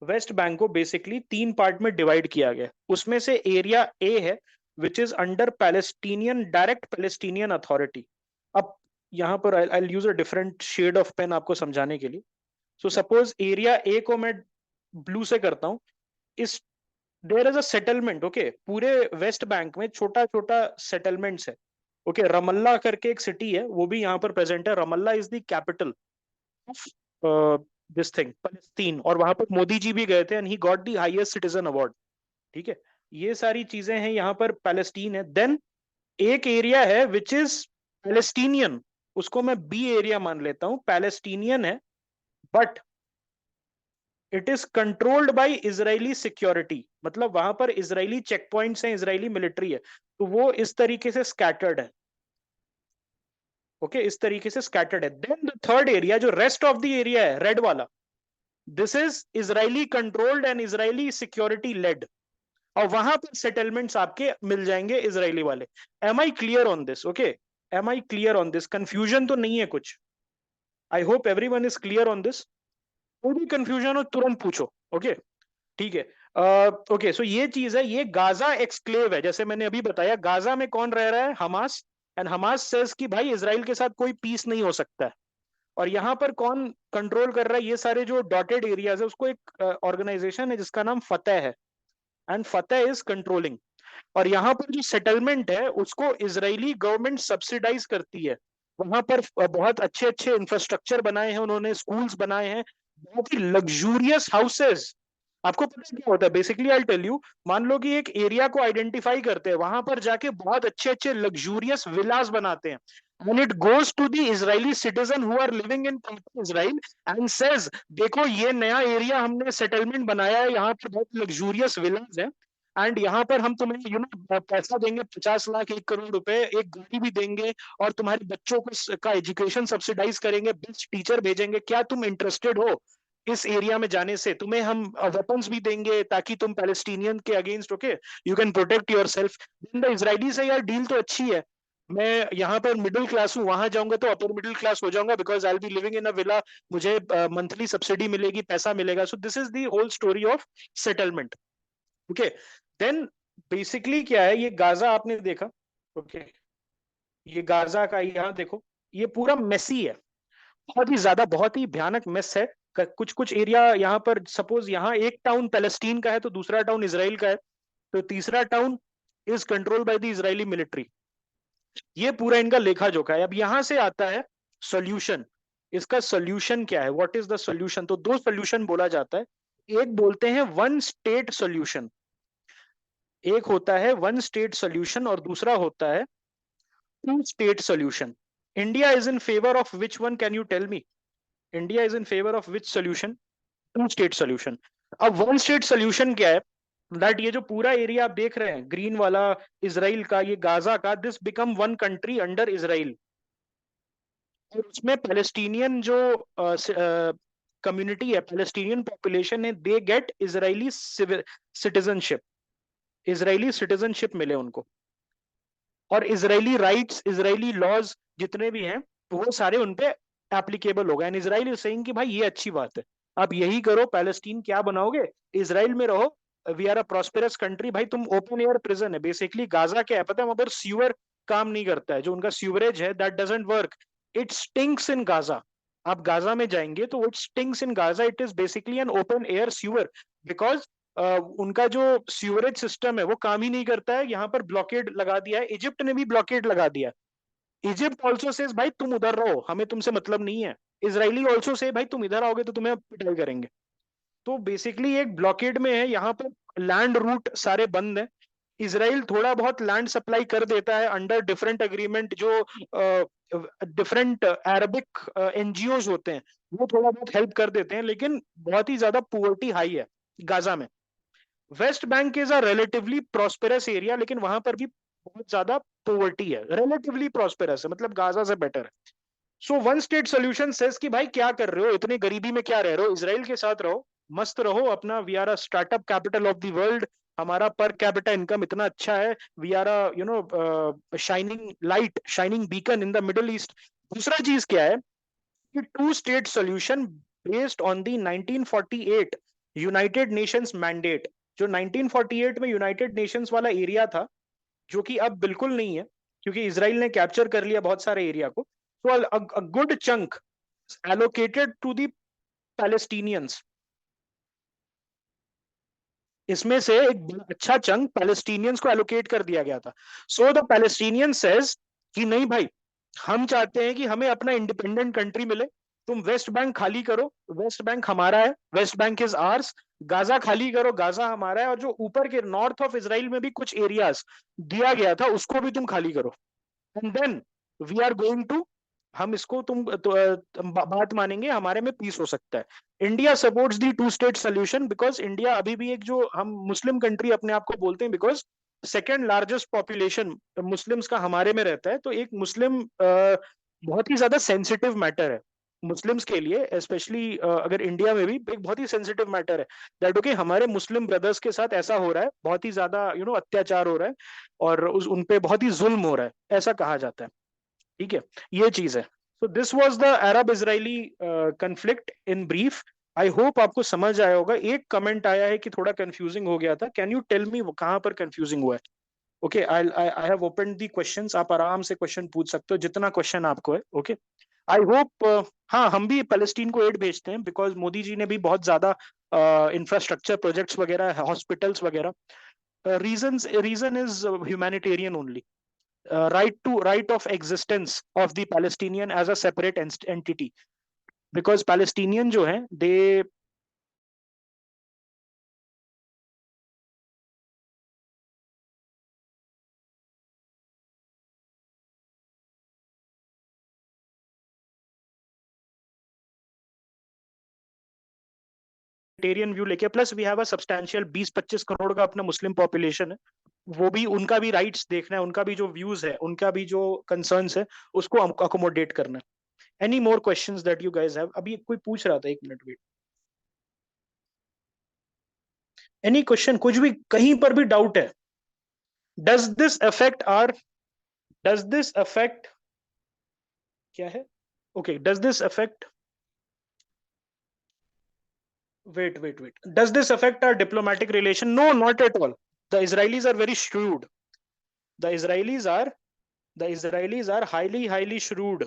वेस्ट बैंक को बेसिकली 3 पार्ट में डिवाइड किया गया। उसमें से एरिया ए है which is under Palestinian, direct Palestinian authority. अब यहां पर I use a different shade of pen आपको समझाने के लिए। सो सपोज एरिया ए को मैं ब्लू से करता हूं। इस there is a settlement, okay, पूरे वेस्ट बैंक में छोटा छोटा सेटलमेंट्स है। ओके, रमल्ला करके एक सिटी है, वो भी यहाँ पर प्रेजेंट है। Ramallah is the capital of this thing, Palestine. और वहां पर मोदी जी भी गए थे and he got the highest citizen award. ठीक है, ये सारी चीजें हैं, यहाँ पर पैलेस्टीन है। देन एक एरिया है विच इज पैलेस्टीनियन, उसको मैं बी एरिया मान लेता हूं, पैलेस्टीनियन है, but it is controlled by Israeli security. मतलब वहां पर इजरायली चेक पॉइंट्स हैं, इजरायली मिलिट्री है, तो वो इस तरीके से स्कैटर्ड है। ओके, इस तरीके से स्कैटर्ड है। देन द थर्ड एरिया, जो रेस्ट ऑफ द एरिया है, रेड वाला, this is Israeli controlled and Israeli security led. और वहां पर सेटलमेंट्स आपके मिल जाएंगे इजरायली वाले। Am I clear on this? Okay, am I clear on this? Confusion तो नहीं है कुछ? I hope everyone is clear on this. कोई भी कंफ्यूजन हो तुरंत पूछो। ओके, ठीक है। ओके, सो ये चीज है, ये गाजा एक्सक्लेव है। जैसे मैंने अभी बताया, गाजा में कौन रह रहा है? हमास। एंड हमास सेज कि भाई इसराइल के साथ कोई पीस नहीं हो सकता है। और यहाँ पर कौन कंट्रोल कर रहा है ये सारे जो डॉटेड एरियाज है? उसको एक ऑर्गेनाइजेशन है जिसका नाम फतेह है, एंड फतेह इज कंट्रोलिंग। और यहाँ पर जो सेटलमेंट है उसको इजरायली गवर्नमेंट सब्सिडाइज करती है। वहां पर बहुत अच्छे अच्छे इंफ्रास्ट्रक्चर बनाए हैं उन्होंने, स्कूल्स बनाए हैं, बहुत ही लग्जूरियस हाउसेस। आपको पता है क्या होता है? बेसिकली आई टेल यू, मान लो कि एक एरिया को आइडेंटिफाई करते हैं, वहां पर जाके बहुत अच्छे अच्छे लग्जूरियस विलास बनाते हैं, and it goes to the Israeli citizen who are living in Israel and says, देखो ये नया एरिया हमने सेटलमेंट बनाया है, यहाँ पर बहुत लग्जूरियस विलास है, एंड यहाँ पर हम तुम्हें पैसा देंगे, 50 लाख 1 करोड़ रुपए, एक गाड़ी भी देंगे, और तुम्हारे बच्चों को का एजुकेशन सब्सिडाइज करेंगे, बेस्ट टीचर भेजेंगे। क्या तुम इंटरेस्टेड हो इस एरिया में जाने से? तुम्हें हम वेपन्स भी देंगे ताकि तुम पैलेस्टीनियन के against, okay, you can protect your self. Israeli से यार डील तो अच्छी है, मैं यहाँ पर मिडिल क्लास हूँ, वहां जाऊंगा तो अपर मिडिल क्लास हो जाऊंगा, because I be living in a villa, मुझे मंथली सब्सिडी मिलेगी, पैसा मिलेगा। So this is the whole story of settlement. Okay, then basically क्या है, ये गाजा आपने देखा, ओके, ये गाजा का यहाँ देखो, ये पूरा मेसी है, बहुत ही ज्यादा, बहुत ही भयानक मेस है। कुछ कुछ एरिया यहाँ पर, सपोज यहाँ एक टाउन पैलेस्टीन का है तो दूसरा टाउन इसराइल का है, तो तीसरा town is control by the Israeli military. ये पूरा इनका लेखा जोखा है। अब यहां से आता है सॉल्यूशन। इसका सॉल्यूशन क्या है? What is the solution? तो 2 सॉल्यूशन बोला जाता है। एक बोलते हैं वन स्टेट सॉल्यूशन, एक होता है वन स्टेट सॉल्यूशन, और दूसरा होता है two state solution. India is in favour of which one? Can you tell me? India is in favour of which solution? Two state solution. अब वन स्टेट सॉल्यूशन क्या है? दैट ये जो पूरा एरिया आप देख रहे हैं ग्रीन वाला, इसराइल का, ये गाजा का, this become one country under Israel. और उसमें पैलेस्टीनियन जो कम्युनिटी है, पैलेस्टीनियन पॉपुलेशन है, they get Israeli citizenship, Israeli citizenship मिले उनको, और इजरायली राइट्स, इजरायली लॉज जितने भी हैं वो सारे उनपे एप्लीकेबल हो गए। एंड इजराइल इज सेइंग कि भाई ये अच्छी बात है, आप यही करो, पैलेस्टीन क्या बनाओगे, इजराइल में रहो, we are a prosperous country. भाई तुम ओपन एयर प्रिजन है बेसिकली, गाजा क्या है पता है, वहां पर सीवर काम नहीं करता है, जो उनका सीवरेज है that doesn't work, it stinks in Gaza. आप गाजा में जाएंगे तो it stinks in Gaza, it is basically an open air sewer, because उनका जो सीवरेज सिस्टम है वो काम ही नहीं करता है। यहाँ पर ब्लॉकेड लगा दिया है, इजिप्ट ने भी ब्लॉकेड लगा दिया। इजिप्ट ऑल्सो सेज भाई तुम उधर रहो, हमें तुमसे मतलब नहीं है। इजरायली ऑल्सो से भाई तुम इधर आओगे तो तुम्हें पिटाई करेंगे। तो बेसिकली एक ब्लॉकेड में है, यहाँ पर लैंड रूट सारे बंद है। इसराइल थोड़ा बहुत लैंड सप्लाई कर देता है अंडर डिफरेंट एग्रीमेंट, जो डिफरेंट अरबिक एनजीओ होते हैं वो थोड़ा बहुत हेल्प कर देते हैं, लेकिन बहुत ही ज्यादा पुअर्टी हाई है गाजा में। Waste Bank is a relatively prosperous area, लेकिन वहां पर भी बहुत ज्यादा पोवर्टी है, रिलेटिवली प्रॉस्पेरस है, मतलब गाजा से बेटर है। So one state solution says कि भाई क्या कर रहे हो, इतनी गरीबी में क्या रह रहे हो, इसराइल के साथ रहो, मस्त रहो अपना, we are a startup capital of the world, हमारा पर कैपिटा इनकम इतना अच्छा है, we are a you know shining light, shining beacon in the Middle East. दूसरा चीज क्या है कि two state solution based on the 1948 United Nations mandate, जो 1948 में यूनाइटेड नेशंस वाला एरिया था, जो कि अब बिल्कुल नहीं है क्योंकि इसराइल ने कैप्चर कर लिया बहुत सारे एरिया को। So a good chunk allocated to the Palestinians, इसमें से एक अच्छा चंक पैलेस्टीनियंस को एलोकेट कर दिया गया था। सो द पैलेस्टीनियन सेज कि नहीं भाई, हम चाहते हैं कि हमें अपना इंडिपेंडेंट कंट्री मिले, तुम वेस्ट बैंक खाली करो, वेस्ट बैंक हमारा है, West Bank is hours, Gaza खाली करो, गाजा हमारा है, और जो ऊपर के नॉर्थ ऑफ इसराइल में भी कुछ एरियाज दिया गया था उसको भी तुम खाली करो, and then we are going to, हम इसको बात मानेंगे, हमारे में पीस हो सकता है। India supports the two state solution because India अभी भी एक, जो हम मुस्लिम कंट्री अपने आप को बोलते हैं, because second largest population Muslims का हमारे में रहता है, तो एक मुस्लिम बहुत ही ज्यादा सेंसिटिव मैटर है मुस्लिम्स के लिए, स्पेशली अगर इंडिया में भी एक बहुत ही सेंसिटिव मैटर है दैट ओके हमारे मुस्लिम ब्रदर्स के साथ ऐसा हो रहा है, बहुत ही ज्यादा यू नो अत्याचार हो रहा है, और उन पे बहुत ही जुल्म हो रहा है, ऐसा कहा जाता है। ठीक है, ये चीज है। So this was the Arab Israeli conflict in brief. I hope आपको समझ आया होगा। एक कमेंट आया है कि थोड़ा कंफ्यूजिंग हो गया था, कैन यू टेल मी कहां पर कंफ्यूजिंग हुआ है? Okay, I have opened the questions, आप आराम से क्वेश्चन पूछ सकते हो जितना क्वेश्चन आपको है। Okay, I hope. हाँ, हम भी पैलेस्टीन को एड भेजते हैं बिकॉज मोदी जी ने भी बहुत ज्यादा इंफ्रास्ट्रक्चर प्रोजेक्ट्स वगैरह, हॉस्पिटल्स वगैरह, reason is humanitarian only, right of existence of the Palestinian as a separate entity, because Palestinian जो हैं they humanitarian व्यू लेके, plus we have a substantial 20-25 crore का अपना मुस्लिम पॉपुलेशन है, वो भी उनका भी राइट्स देखना है, उनका भी जो व्यूज है, उनका भी जो कंसर्न्स है उसको अकोमोडेट करना है। Any more questions that you guys have? अभी कोई पूछ रहा था, एक मिनट वेट, एनी क्वेश्चन, कुछ भी कहीं पर भी डाउट है? Does this affect our, does this affect, क्या है? Okay, does this affect, wait, does this affect our diplomatic relation? No, not at all. The Israelis are very shrewd. the israelis are the Israelis are highly shrewd,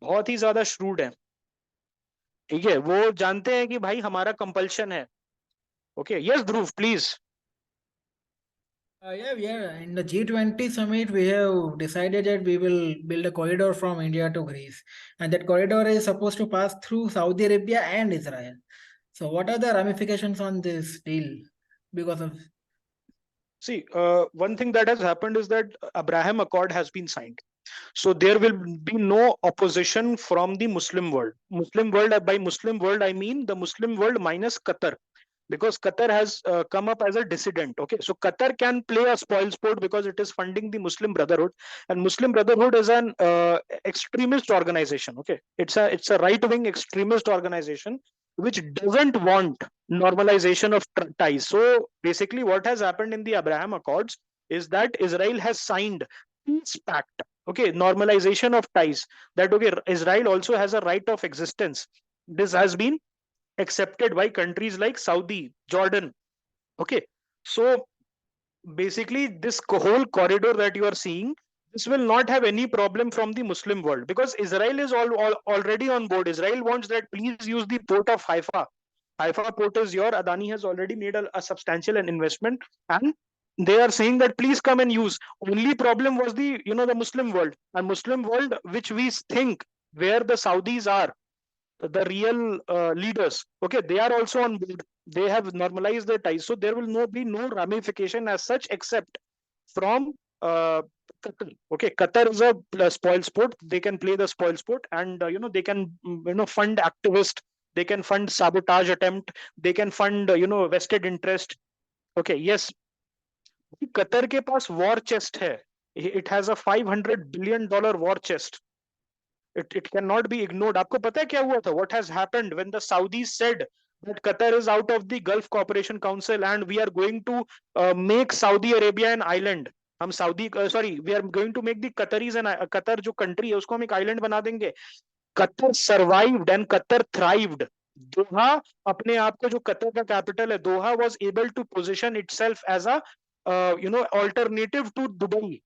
बहुत ही ज्यादा shrewd है। ठीक है, वो जानते हैं कि भाई हमारा कंपल्शन है। Okay, yes Dhruv please. Yeah. In the G20 summit, we have decided that we will build a corridor from India to Greece, and that corridor is supposed to pass through Saudi Arabia and Israel. So, what are the ramifications on this deal because of? See, one thing that has happened is that Abraham Accord has been signed. So there will be no opposition from the Muslim world. Muslim world, by Muslim world, I mean the Muslim world minus Qatar. because Qatar has come up as a dissident. Okay, so Qatar can play a spoil sport because it is funding the Muslim Brotherhood, and Muslim Brotherhood is an extremist organization. Okay, it's a right wing extremist organization which doesn't want normalization of ties. So basically, what has happened in the Abraham Accords is that Israel has signed peace pact. Okay, normalization of ties. That okay, Israel also has a right of existence. This has been accepted by countries like Saudi, Jordan. Okay, so basically this whole corridor that you are seeing, this will not have any problem from the Muslim world because Israel is already on board. Israel wants that please use the port of Haifa. Haifa port is your, Adani has already made a substantial investment, and they are saying that please come and use. Only problem was the the Muslim world, and Muslim world which we think where the Saudis are the real leaders. Okay, they are also on board. They have normalized their ties, so there will be no ramification as such except from Qatar. Okay, Qatar is a spoil sport. They can play the spoil sport, and they can fund activists. They can fund sabotage attempt. They can fund vested interest. Okay, yes, Qatar के पास वॉर चेस्ट है. It has a $500 billion war chest. It cannot be ignored. आपको पता है क्या हुआ था? What has happened when the Saudis said that Qatar is out of the Gulf Cooperation Council and we are going to make Saudi Arabia an island. हम Saudi we are going to make the Qataris and Qatar जो country है उसको हम एक island बना देंगे. Qatar survived and Qatar thrived. दोहा अपने आप को जो कतर का कैपिटल है, दोहा was able to position itself as a alternative to Dubai.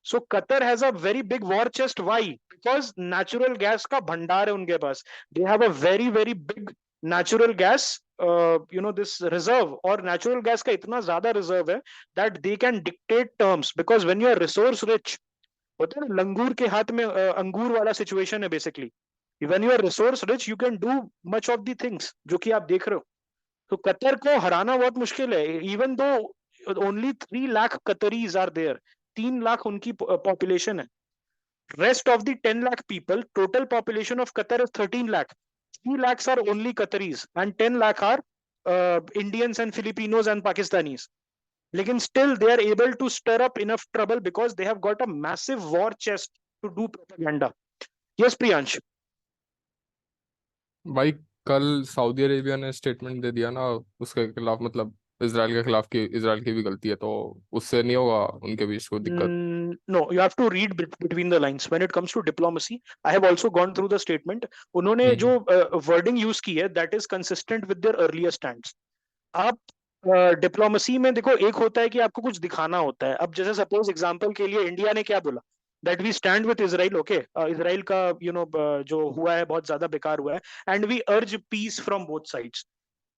So Qatar has a very big war chest. Why? Because natural gas का भंडार है उनके पास. They have a very very big natural gas this reserve, और natural gas का इतना ज्यादा reserve है that they can dictate terms, because when you are resource rich, होता है ना लंगूर के हाथ में अंगूर वाला situation है basically. When you are resource rich, you can do much of the things जो कि आप देख रहे हो. तो कतर को हराना बहुत मुश्किल है. Even though only 3 lakh Qataris are there, 3 lakh उनकी population है. Rest of the 10 lakh people, total population of Qatar is 13 lakh. 3 lakhs are only Qataris and 10 lakh are Indians and Filipinos and Pakistanis. Lekin still they are able to stir up enough trouble because they have got a massive war chest to do propaganda. Yes, Priyansh. भाई कल सऊदी अरेबिया ने स्टेटमेंट दे दिया ना उसके खिलाफ, मतलब इजराइल के खिलाफ कि इजराइल की भी गलती है, तो उससे नहीं होगा उनके बीच कोई दिक्कत? No, you have to read between the lines. When it comes to diplomacy, I have also gone through the statement. उन्होंने जो wording use की है, that is consistent with their earlier stands. आप डिप्लोमेसी में देखो, एक होता है कि आपको कुछ दिखाना होता है. अब जैसे सपोज एग्जांपल के लिए इंडिया ने क्या बोला, that we stand with Israel. Okay, Israel का जो हुआ है बहुत ज्यादा बेकार हुआ है, and we urge peace from both sides.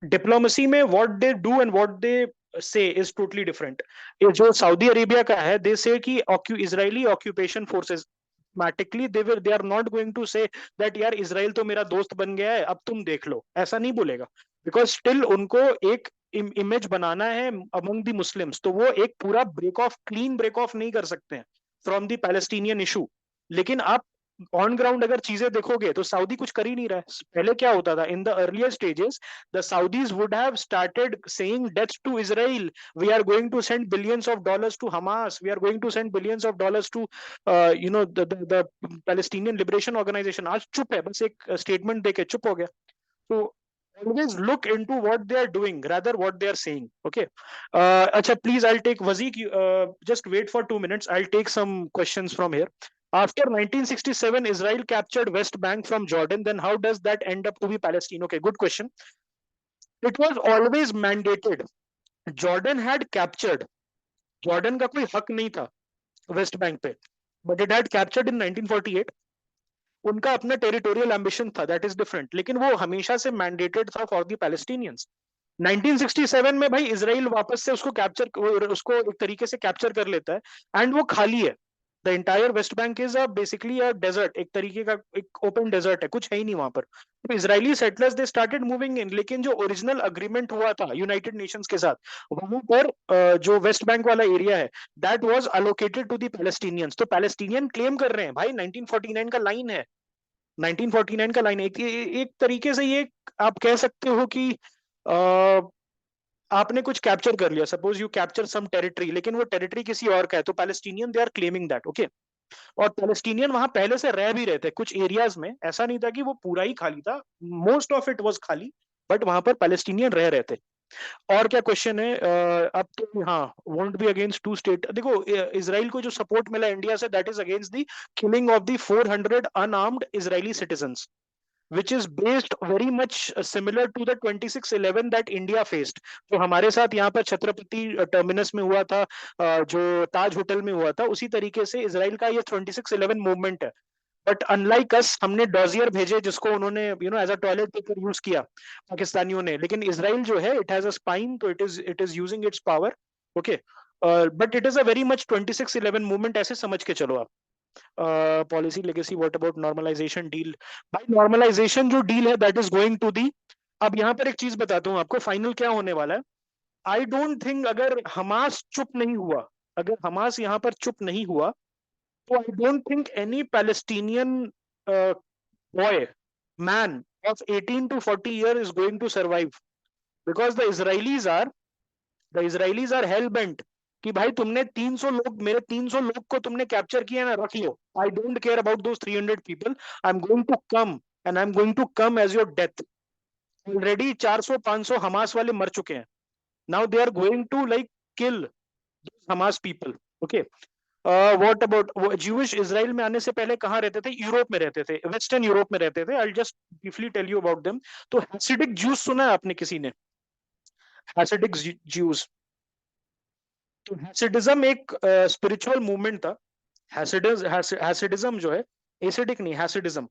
Diplomacy में what they do and what they say is totally different. ये जो सऊदी अरेबिया का है, they say कि Israeli occupation forces automatically they are not going to say that यार इजराइल तो मेरा दोस्त बन गया है अब तुम देख लो, ऐसा नहीं बोलेगा. बिकॉज स्टिल उनको एक इमेज बनाना है अमंग द मुस्लिम्स, तो वो एक पूरा क्लीन ब्रेक ऑफ नहीं कर सकते हैं फ्रॉम द पैलेस्टीनियन इशू. लेकिन आप ऑन ग्राउंड अगर चीजें देखोगे तो सऊदी कुछ कर ही नहीं रहा है. पहले क्या होता था, in the earlier stages the Saudis would have started saying deaths to Israel, we are going to send billions of dollars to Hamas, we are going to send billions of dollars to the Palestinian Liberation Organization. आज चुप है, बस एक स्टेटमेंट देके चुप हो गया. तो always look into what they are doing rather what they are saying. Okay, acha, please, I'll take Wazik, just wait for 2 minutes. I'll take some questions from here. After 1967 Israel captured West Bank from Jordan, then how does that end up to be Palestine? Okay, good question. It was always mandated. Jordan had captured, Jordan का कोई हक नहीं था West Bank पे, but it had captured in 1948. उनका अपना टेरिटोरियल एम्बिशन था, दैट इज डिफरेंट, लेकिन वो हमेशा से मैंडेटेड था फॉर द पैलेस्टीनियंस. 1967 में भाई इजराइल वापस से उसको एक तरीके से कैप्चर कर लेता है, एंड वो खाली है. The entire West Bank is basically a desert, एक तरीके का एक ओपन डेजर्ट है, कुछ है ही नहीं वहां पर. तो Israeli settlers they started moving in, लेकिन जो ओरिजिनल अग्रीमेंट हुआ था यूनाइटेड नेशंस के साथ, वहां पर जो वेस्ट बैंक वाला एरिया है that was allocated to the Palestinians. तो पैलेस्टीनियन क्लेम कर रहे हैं भाई 1949 का लाइन है, 1949 का लाइन है. एक तरीके से ये आप कह सकते हो कि आपने कुछ कैप्चर कर लिया, suppose you capture some territory, लेकिन वो टेरिटरी किसी और का है, तो Palestinian they are claiming that, okay. और पैलेस्टीनियन वहां पहले से रह भी रहे थे कुछ एरियाज में, ऐसा नहीं था कि वो पूरा ही खाली था, मोस्ट ऑफ इट वाज खाली, बट वहां पर पैलेस्टीनियन रह रहे थे। और क्या क्वेश्चन है, अब तो हाँ, won't be against two state. देखो इसराइल को जो सपोर्ट मिला इंडिया से, that is against the killing of the 400 unarmed Israeli citizens, which is based very much similar to the 26/11 that India faced, जो हमारे साथ यहाँ पर छत्रपति टर्मिनस में हुआ था, जो ताज होटल में हुआ था, उसी तरीके से इसराइल का ये 26/11 मूवमेंट है। बट अनलाइक अस, हमने डॉजियर भेजे जिसको उन्होंने as a toilet paper use किया पाकिस्तानियों ने, लेकिन इसराइल जो है इट हैज अ स्पाइन, तो it is using its power, okay. But it is a very much 26/11 movement, ऐसे समझ के चलो आप। Policy legacy, what about normalization deal? भाई नॉर्मलाइजेशन जो डील है that is going to the, अब यहाँ पर एक चीज बताता हूँ आपको, फाइनल क्या होने वाला है। आई डोंट थिंक, अगर हमास चुप नहीं हुआ, अगर हमास यहाँ पर चुप नहीं हुआ, तो I don't think any Palestinian boy, man of 18 to 40 years is going to survive, because the Israelis are hell bent कि भाई तुमने 300 लोग, मेरे 300 लोग को तुमने कैप्चर किया ना, रख लो, I don't care about those 300 people, I am going to come, and I am going to come as your death. Already 400-500 Hamas वाले मर चुके हैं, now they are going to like kill Hamas people, okay. What about Jewish Israel में आने से पहले कहाँ रहते थे? यूरोप में रहते थे, वेस्टर्न यूरोप में रहते थे। I just briefly tell you about them. तो हैसिडिक ज्यूज सुना है आपने किसी ने? हैसिडिक ज्यूज, तो हैसिडिज्म एक स्पिरिचुअल मूवमेंट था। हैसिडिज्म जो है, एसिडिक नहीं, Hasidism,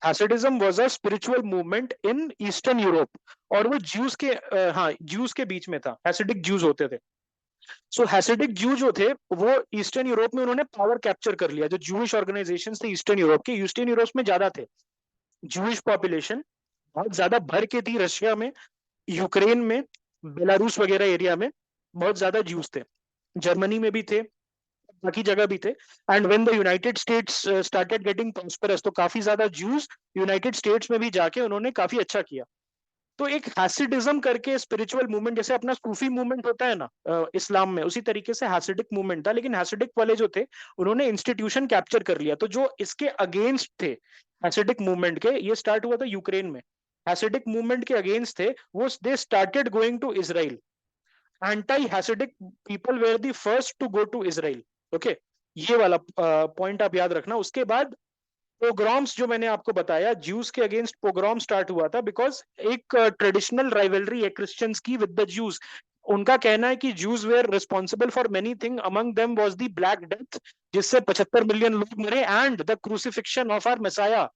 Hasidism was a spiritual movement in Eastern Europe, और वो ज्यूज के हाँ, ज्यूज के बीच में था, हैसिडिक ज्यूज होते थे। सो हैसिडिक ज्यू जो थे वो ईस्टर्न यूरोप में उन्होंने पावर कैप्चर कर लिया। जो ज्यूइश ऑर्गेनाइजेशंस थे ईस्टर्न यूरोप के, ईस्टर्न यूरोप में ज्यादा थे, ज्यूइश पॉपुलेशन बहुत ज्यादा भर के थी, रशिया में, यूक्रेन में, बेलारूस वगैरह एरिया में बहुत ज्यादा ज्यूज थे, जर्मनी में भी थे, बाकी जगह भी थे। And when the United states started getting prosperous, तो काफी ज्यादा ज्यूज यूनाइटेड स्टेट्स में भी जाके उन्होंने काफी अच्छा किया। तो एक हैसिडिज्म करके स्पिरिचुअल मूवमेंट, जैसे अपना सूफी मूवमेंट होता है ना इस्लाम में, उसी तरीके से हैसिडिक मूवमेंट था, लेकिन हैसिडिक वाले जो थे उन्होंने इंस्टीट्यूशन कैप्चर कर लिया। तो जो इसके अगेंस्ट थे हैसिडिक मूवमेंट के, ये स्टार्ट हुआ था यूक्रेन में, हैसिडिक मूवमेंट के अगेंस्ट थे वो, they started going to Israel. Anti Hasidic people were the first to go to Israel, okay. ये वाला पॉइंट आप याद रखना। उसके बाद पोग्राम्स जो मैंने आपको बताया, ज्यूज के अगेंस्ट पोग्राम स्टार्ट हुआ था, बिकॉज एक ट्रेडिशनल राइवलरी है क्रिश्चियंस की विद द ज्यूज। उनका कहना है कि Jews were responsible for many thing, among them was the black death, जिससे 75 मिलियन लोग मरे, and the crucifixion of our messiah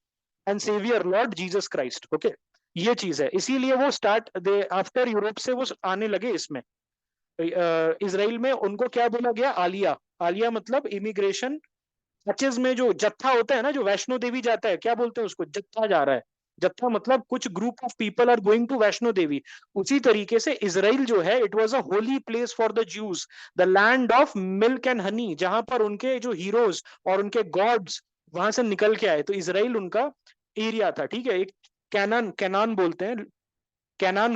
and saviour lord Jesus Christ, okay. ये चीज है, इसीलिए वो स्टार्ट दे आफ्टर यूरोप से वो आने लगे इसमें। इसराइल में उनको क्या बोला गया? आलिया। आलिया मतलब इमिग्रेशन। चर्चेज में जो जत्था होता है ना, जो वैष्णो देवी जाता है, क्या बोलते हैं उसको? जत्था जा रहा है। जत्था मतलब कुछ group of people are going to Vaishno Devi. उसी तरीके से इसराइल जो है, it was a holy place for the Jews, the land of milk and honey, जहां पर उनके जो हीरोज और उनके गॉड्स वहां से निकल के आए। तो इसराइल उनका एरिया था, ठीक है। एक कैनान, कैनान बोलते हैं, Canaan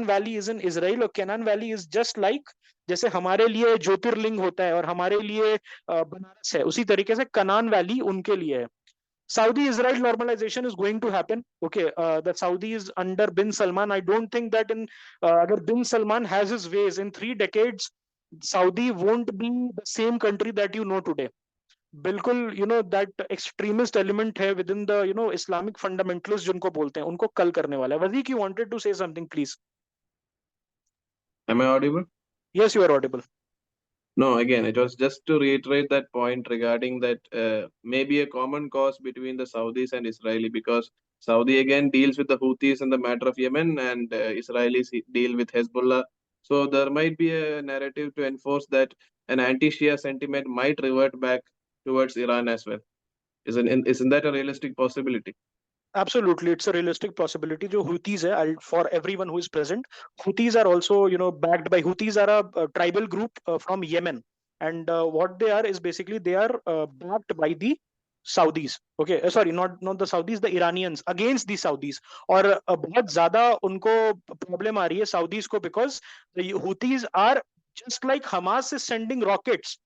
valley is in Israel, और Canaan valley is just like जैसे हमारे लिए ज्योतिर्लिंग होता है और हमारे लिए बनारस है, उसी तरीके से कनान वैली उनके लिए है। Saudi Israel normalization is going to happen. Okay, the Saudis under bin Salman, I don't think that in agar bin Salman has his ways, in 3 decades Saudi won't be the same country that you know today. बिल्कुल, that extremist element है within the Islamic fundamentalists जिनको बोलते हैं, उनको कल करने वाला है। Wazik, you wanted to say something, please? Am I audible? Yes, you are audible. No, again, it was just to reiterate that point regarding that maybe a common cause between the Saudis and Israeli, because Saudi again deals with the Houthis in the matter of Yemen, and Israelis deal with Hezbollah. So there might be a narrative to enforce that an anti-Shia sentiment might revert back towards Iran as well. Isn't that a realistic possibility? Absolutely, it's a realistic possibility. जो Houthis है, for everyone who is present, Houthis are also, backed by, Houthis are a tribal group from Yemen, and what they are is basically they are backed by the Saudis. Okay, sorry, not the Saudis, the Iranians against the Saudis. और बहुत ज्यादा उनको प्रॉब्लम आ रही है Saudis को, because the Houthis are just like Hamas is sending rockets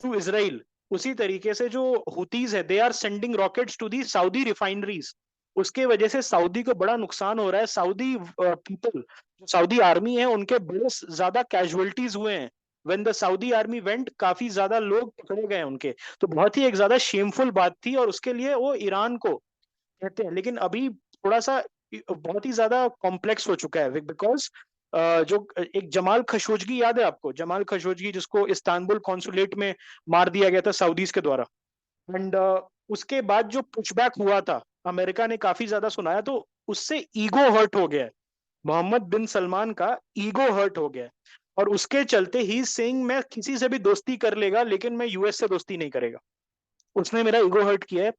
to Israel. उसी तरीके से जो Houthis है, they are sending rockets to the Saudi refineries. उसके वजह से सऊदी को बड़ा नुकसान हो रहा है. सऊदी पीपल, जो सऊदी आर्मी है, उनके बड़े ज्यादा कैजुअलिटीज हुए हैं. When the Saudi army went, काफी ज्यादा लोग पकड़े गए उनके. तो बहुत ही एक ज्यादा शेमफुल बात थी, और उसके लिए वो ईरान को कहते हैं. लेकिन अभी थोड़ा सा बहुत ही ज्यादा कॉम्प्लेक्स हो चुका है, बिकॉज जो एक जमाल खशोगी याद है आपको? जमाल खशोगी, जिसको इस्तांबुल कॉन्सुलेट में मार दिया गया था सऊदीज के द्वारा. एंड उसके बाद जो पुशबैक हुआ था, अमेरिका ने काफी ज्यादा सुनाया, तो उससे ईगो हर्ट हो गया है. मोहम्मद बिन सलमान का ईगो हर्ट हो गया है, और उसके चलते ही सेइंग मैं किसी से भी दोस्ती कर लेगा, लेकिन मैं यूएस से दोस्ती नहीं करेगा. उसने मेरा ईगो हर्ट किया है.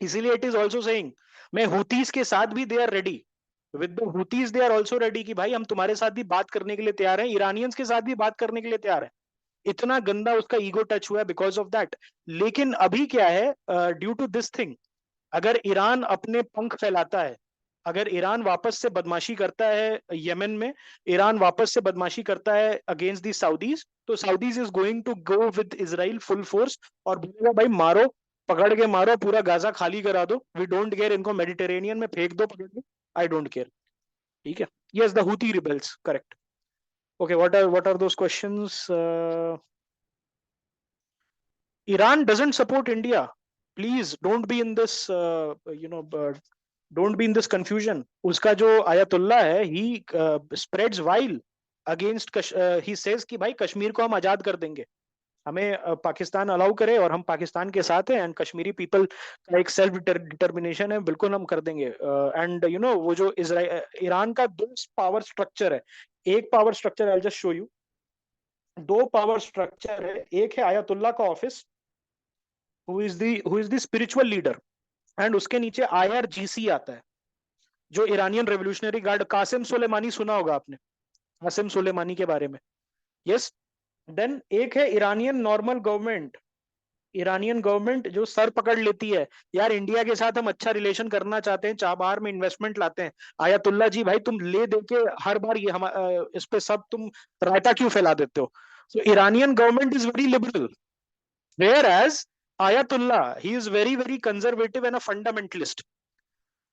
इसीलिए इट इज ऑल्सो सेइंग मैं हुतीज के साथ भी they are ready, with the Houthis they are also ready, कि भाई हम तुम्हारे साथ भी बात करने के लिए तैयार हैं, ईरानियंस के साथ भी बात करने के लिए तैयार है. इतना गंदा उसका ईगो टच हुआ है बिकॉज ऑफ दैट. लेकिन अभी क्या है, ड्यू टू दिस थिंग, अगर ईरान अपने पंख फैलाता है, अगर ईरान वापस से बदमाशी करता है यमन में, ईरान वापस से बदमाशी करता है अगेंस्ट दी सऊदीज, तो Saudis is going to go with Israel full force, और बोलेगा भाई मारो, पकड़ के मारो, पूरा गाजा खाली करा दो, वी डोंट केयर, इनको मेडिटेरेनियन में फेंक दो पकड़ के, आई डोंट केयर. ठीक है. Yes, the Houthi rebels, correct. Okay, what are those questions? Iran doesn't support India. Please don't be in this, don't be in this confusion. उसका जो आयतुल्ला है, he spreads vile against he says कि भाई कश्मीर को हम आजाद कर देंगे, हमें पाकिस्तान अलाउ करे, और हम पाकिस्तान के साथ हैं, एंड कश्मीरी पीपल का एक सेल्फ डिटर्मिनेशन है, बिल्कुल हम कर देंगे. एंड यू नो, वो जो ईरान का दो पावर स्ट्रक्चर है, एक power structure I just show you, दो पावर स्ट्रक्चर है. एक है आयतुल्ला का office, who is the spiritual leader, and उसके नीचे IRGC आता है, जो Iranian revolutionary guard. Qasem Soleimani सुना होगा आपने, कासिम सुलेमानी के बारे में. यस. देन एक है Iranian normal government, Iranian government जो सर पकड़ लेती है, यार इंडिया के साथ हम अच्छा रिलेशन करना चाहते हैं, चाबहार में इन्वेस्टमेंट लाते हैं, आयतुल्ला जी भाई तुम ले दे के हर बार ये हम इस पे सब तुम रायता क्यों फैला देते हो. So Iranian government is very liberal, whereas ayatollah he is very very conservative and a fundamentalist.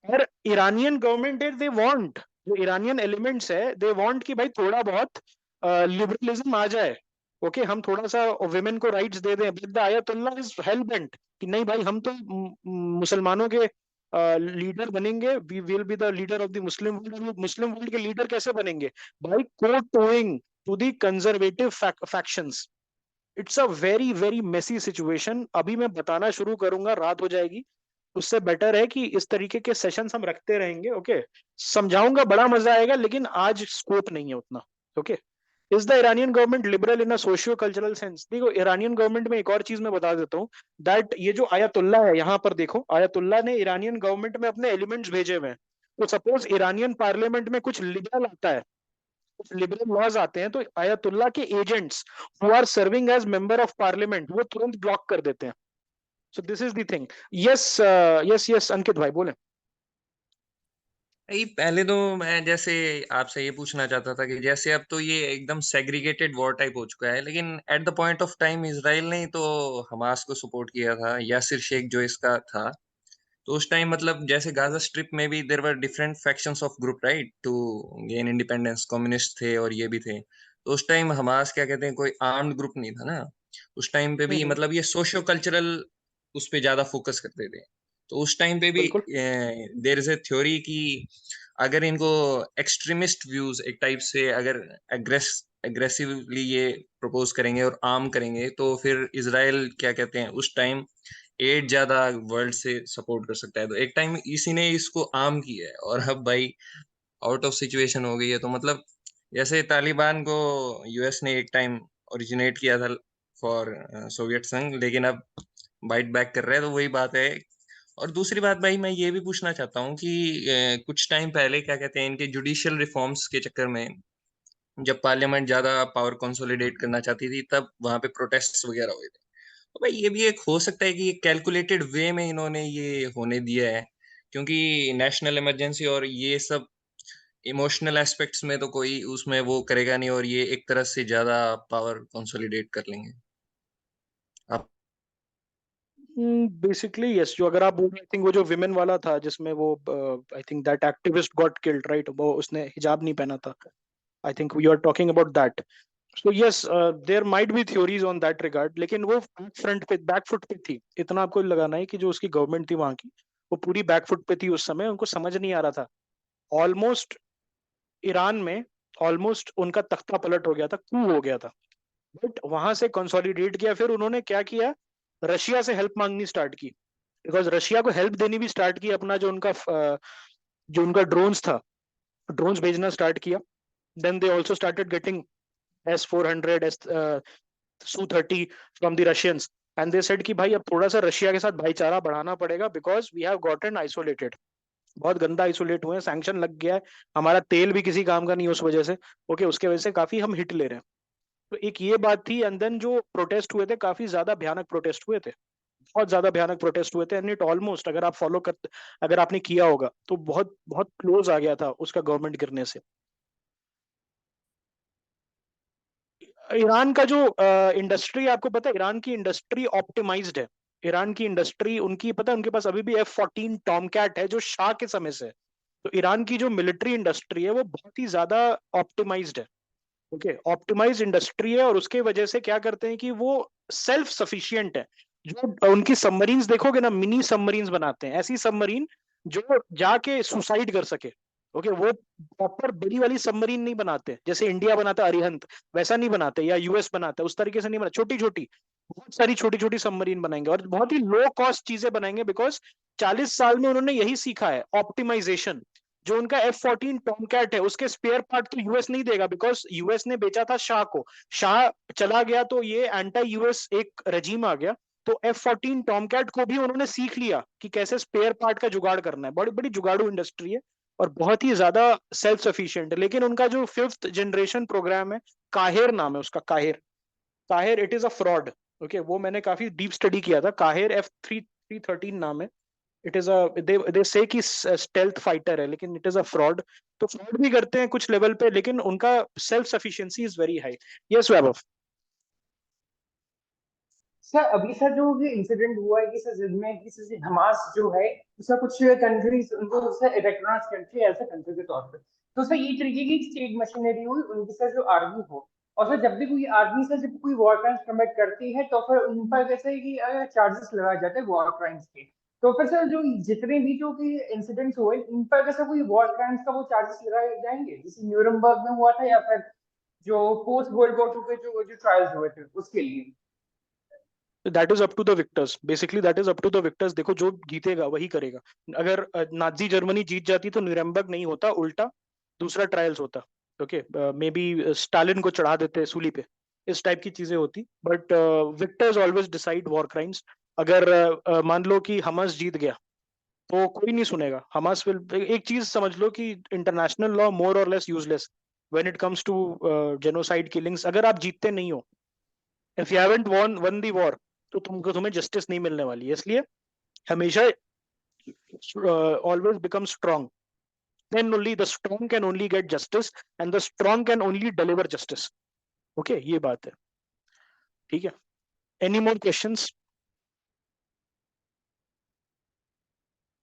और Iranian government is they want, जो ईरानियन एलिमेंट्स है, दे वांट कि भाई थोड़ा बहुत लिबरलिज्म आ जाए. ओके, हम थोड़ा सा वुमेन को राइट्स दे दें. But the ayatollah is hell bent कि नहीं भाई, हम तो मुसलमानों के लीडर बनेंगे, we will be the leader of the Muslim world. Muslim world के लीडर कैसे बनेंगे भाई? Kowtowing to the conservative factions. It's a very very messy situation. अभी मैं बताना शुरू करूंगा, रात हो जाएगी. उससे बेटर है कि इस तरीके के सेशंस हम रखते रहेंगे. ओके, समझाऊंगा, बड़ा मजा आएगा, लेकिन आज स्कोप नहीं है उतना. Okay. Is the Iranian government liberal in a socio cultural sense? देखो, ईरानियन गवर्नमेंट में एक और चीज मैं बता देता हूँ, दैट ये जो आयतुल्ला है, यहाँ पर देखो, आयतुल्ला ने ईरानियन गवर्नमेंट में अपने एलिमेंट्स भेजे हुए हैं. तो सपोज ईरानियन पार्लियामेंट में कुछ लिबरल आता है, कुछ लिबरल लॉज आते हैं, तो आयतुल्ला के agents who are serving as member of parliament, वो तुरंत ब्लॉक कर देते हैं. So this is the thing. Yes yes yes, Ankit भाई बोले. भाई पहले तो मैं जैसे आपसे ये पूछना चाहता था कि जैसे अब तो ये एकदम सेग्रीगेटेड वॉर टाइप हो चुका है, लेकिन at the point of time Israel ने तो हमास को सपोर्ट किया था, यासिर शेख जो इसका था. तो उस टाइम मतलब जैसे गाजा स्ट्रिप में भी there were different factions of group right to gain independence. Communist थे और ये भी थे. तो उस टाइम हमास क्या कहते हैं, कोई आर्म्ड ग्रुप नहीं था ना. उस टाइम पे भी मतलब ये सोशियो कल्चरल उस पे ज्यादा फोकस करते थे. तो उस टाइम पे भी बिल्कुल. देयर इज ए थ्योरी कि अगर इनको एक्सट्रीमिस्ट व्यूज एक टाइप से अगर एग्रेसिवली ये प्रपोज करेंगे और आर्म करेंगे, तो फिर इसराइल क्या कहते हैं उस टाइम एड ज्यादा वर्ल्ड से सपोर्ट कर सकता है. तो एक टाइम इसी ने इसको आर्म किया है, और अब भाई आउट ऑफ सिचुएशन हो गई है. तो मतलब जैसे तालिबान को यूएस ने एक टाइम ओरिजिनेट किया था फॉर सोवियत संघ, लेकिन अब बाइट बैक कर रहे हैं. तो वही बात है. और दूसरी बात भाई मैं ये भी पूछना चाहता हूँ कि कुछ टाइम पहले क्या कहते हैं इनके जुडिशियल रिफॉर्म्स के चक्कर में जब पार्लियामेंट ज्यादा पावर कंसोलिडेट करना चाहती थी, तब वहां पे प्रोटेस्ट वगैरह हुए थे. तो भाई ये भी एक हो सकता है कि कैलकुलेटेड वे में इन्होंने ये होने दिया है, क्योंकि नेशनल इमरजेंसी और ये सब इमोशनल एस्पेक्ट्स में तो कोई उसमें वो करेगा नहीं, और ये एक तरह से ज्यादा पावर कंसोलिडेट कर लेंगे। आप बेसिकली यस, जो अगर आप बोल रहे, आई थिंक वो जो विमेन वाला था जिसमें वो I think that activist got killed, right, वो उसने हिजाब नहीं पहना था, I think you are talking about that. So yes, there might be theories on that regard, लेकिन वो फ्रंट पे, बैक फुट पे थी। इतना आपको लगाना है कि जो उसकी गवर्नमेंट थी वहां की, वो पूरी बैक फुट पे थी उस समय, उनको समझ नहीं आ रहा था। ऑलमोस्ट ईरान में ऑलमोस्ट उनका तख्ता पलट हो गया था, कू हो गया था, बट वहां से कंसोलिडेट किया। फिर उन्होंने क्या किया, रशिया से हेल्प मांगनी स्टार्ट की, बिकॉज रशिया को हेल्प देनी भी स्टार्ट की। अपना जो उनका ड्रोन्स था, ड्रोन्स भेजना स्टार्ट किया। Then they also started getting S-400, Su-30 from the Russians, and they said कि भाई अब थोड़ा सा रशिया के साथ भाईचारा बढ़ाना पड़ेगा, because we have gotten isolated, बहुत गंदा आइसोलेट हुए हैं, सैंक्शन लग गया है, हमारा तेल भी किसी काम का नहीं है उस वजह से। ओके, उसके वजह से काफी हम हिट ले रहे हैं। तो एक ये बात थी, एंड देन जो प्रोटेस्ट हुए थे, काफी ज्यादा भयानक प्रोटेस्ट हुए थे, बहुत ज्यादा भयानक प्रोटेस्ट हुए थे। एंड इट ऑलमोस्ट, अगर आप फॉलो कर, अगर आपने किया होगा तो बहुत बहुत क्लोज आ गया था उसका गवर्नमेंट गिरने से। ईरान का जो इंडस्ट्री, आपको पता है ईरान की इंडस्ट्री ऑप्टिमाइज्ड है। ईरान की इंडस्ट्री, उनकी पता है, उनके पास अभी भी F-14 टॉमकैट है जो शाह के समय से है। तो ईरान की जो मिलिट्री इंडस्ट्री है वो बहुत ही ज्यादा ऑप्टिमाइज्ड है। ओके, ऑप्टिमाइज इंडस्ट्री है, और उसके वजह से क्या करते हैं कि वो सेल्फ सफिशिएंट है। जो उनकी सबमरीन्स देखोगे ना, मिनी सबमरीन्स बनाते हैं, ऐसी सबमरीन जो जाके सुसाइड कर सके। ओके, वो प्रॉपर बड़ी वाली सबमरीन नहीं बनाते जैसे इंडिया बनाता है अरिहंत, वैसा नहीं बनाते, या US बनाता है उस तरीके से नहीं बनाते, छोटी छोटी, बहुत सारी छोटी छोटी सबमरीन बनाएंगे और बहुत ही लो कॉस्ट चीजें बनाएंगे, बिकॉज 40 साल में उन्होंने यही सीखा है, ऑप्टिमाइजेशन। जो उनका F-14 टॉमकैट है, उसके स्पेयर पार्ट तो US नहीं देगा, बिकॉज US ने बेचा था शाह को, शाह चला गया तो ये एंटी US एक रजीम आ गया। तो F-14 टॉमकैट को भी उन्होंने सीख लिया कि कैसे स्पेयर पार्ट का जुगाड़ करना है। बड़ी बड़ी जुगाड़ू इंडस्ट्री है और बहुत ही ज्यादा सेल्फ सफिशिएंट है। लेकिन उनका जो 5th जनरेशन प्रोग्राम है, काहिर नाम है उसका, काहिर, काहिर it is a fraud. Okay, वो मैंने काफी डीप स्टडी किया था, काहिर F-313 नाम है। इट इज अ, दे से कि स्टेल्थ फाइटर है, लेकिन इट इज अ फ्रॉड। तो फ्रॉड भी करते हैं कुछ लेवल पे, लेकिन उनका self sufficiency is very high. Yes Vaibhav. Sir अभी सर जो ये इंसिडेंट हुआ है कि सर जिसमें कि सर हमास जो है उसका कुछ कंट्रीज उनको सर रिकॉग्नाइज करती है एज अ कंट्री के तौर पे, तो सर ये तरीके की स्टेट मशीनरी हुई उनकी सर जो आर्मी हो, और सर जब भी कोई आर्मी सर जब कोई वॉर क्राइम्स कमिट करती है तो फिर उन पर जैसे कि चार्जेस लगाए जाते हैं वॉर क्राइम्स के। तो फिर सर जो जितने भी जो कि इंसिडेंट्स हुए इन पर जैसे कोई वॉर क्राइम्स का वो चार्जेस लगाए जाएंगे जैसे न्यूरमबर्ग में हुआ था, या फिर जो पोस्ट वर्ल्ड वॉर 2 के जो ट्रायल्स हुए थे उसके लिए? That is up to the victors, basically that is up to the victors. देखो, जो जीतेगा वही करेगा। अगर नाजी जर्मनी जीत जाती तो न्यूरेमबर्ग नहीं होता, उल्टा दूसरा ट्रायल्स होता। ओके, मे बी स्टालिन को चढ़ा देते सूली पे, इस टाइप की चीजें होती। But Victus always decide war crimes. अगर मान लो कि हमास जीत गया तो कोई नहीं सुनेगा। हमास विल, एक चीज समझ लो कि इंटरनेशनल लॉ मोर और less useless when it comes to genocide killings. अगर आप जीतते नहीं हो, if you haven't won the war, तो तुम्हें जस्टिस नहीं मिलने वाली है। इसलिए हमेशा always become strong, then only the strong can only get justice, and the strong can only deliver justice. Okay, ये बात है। ठीक है, एनी मोर क्वेश्चंस?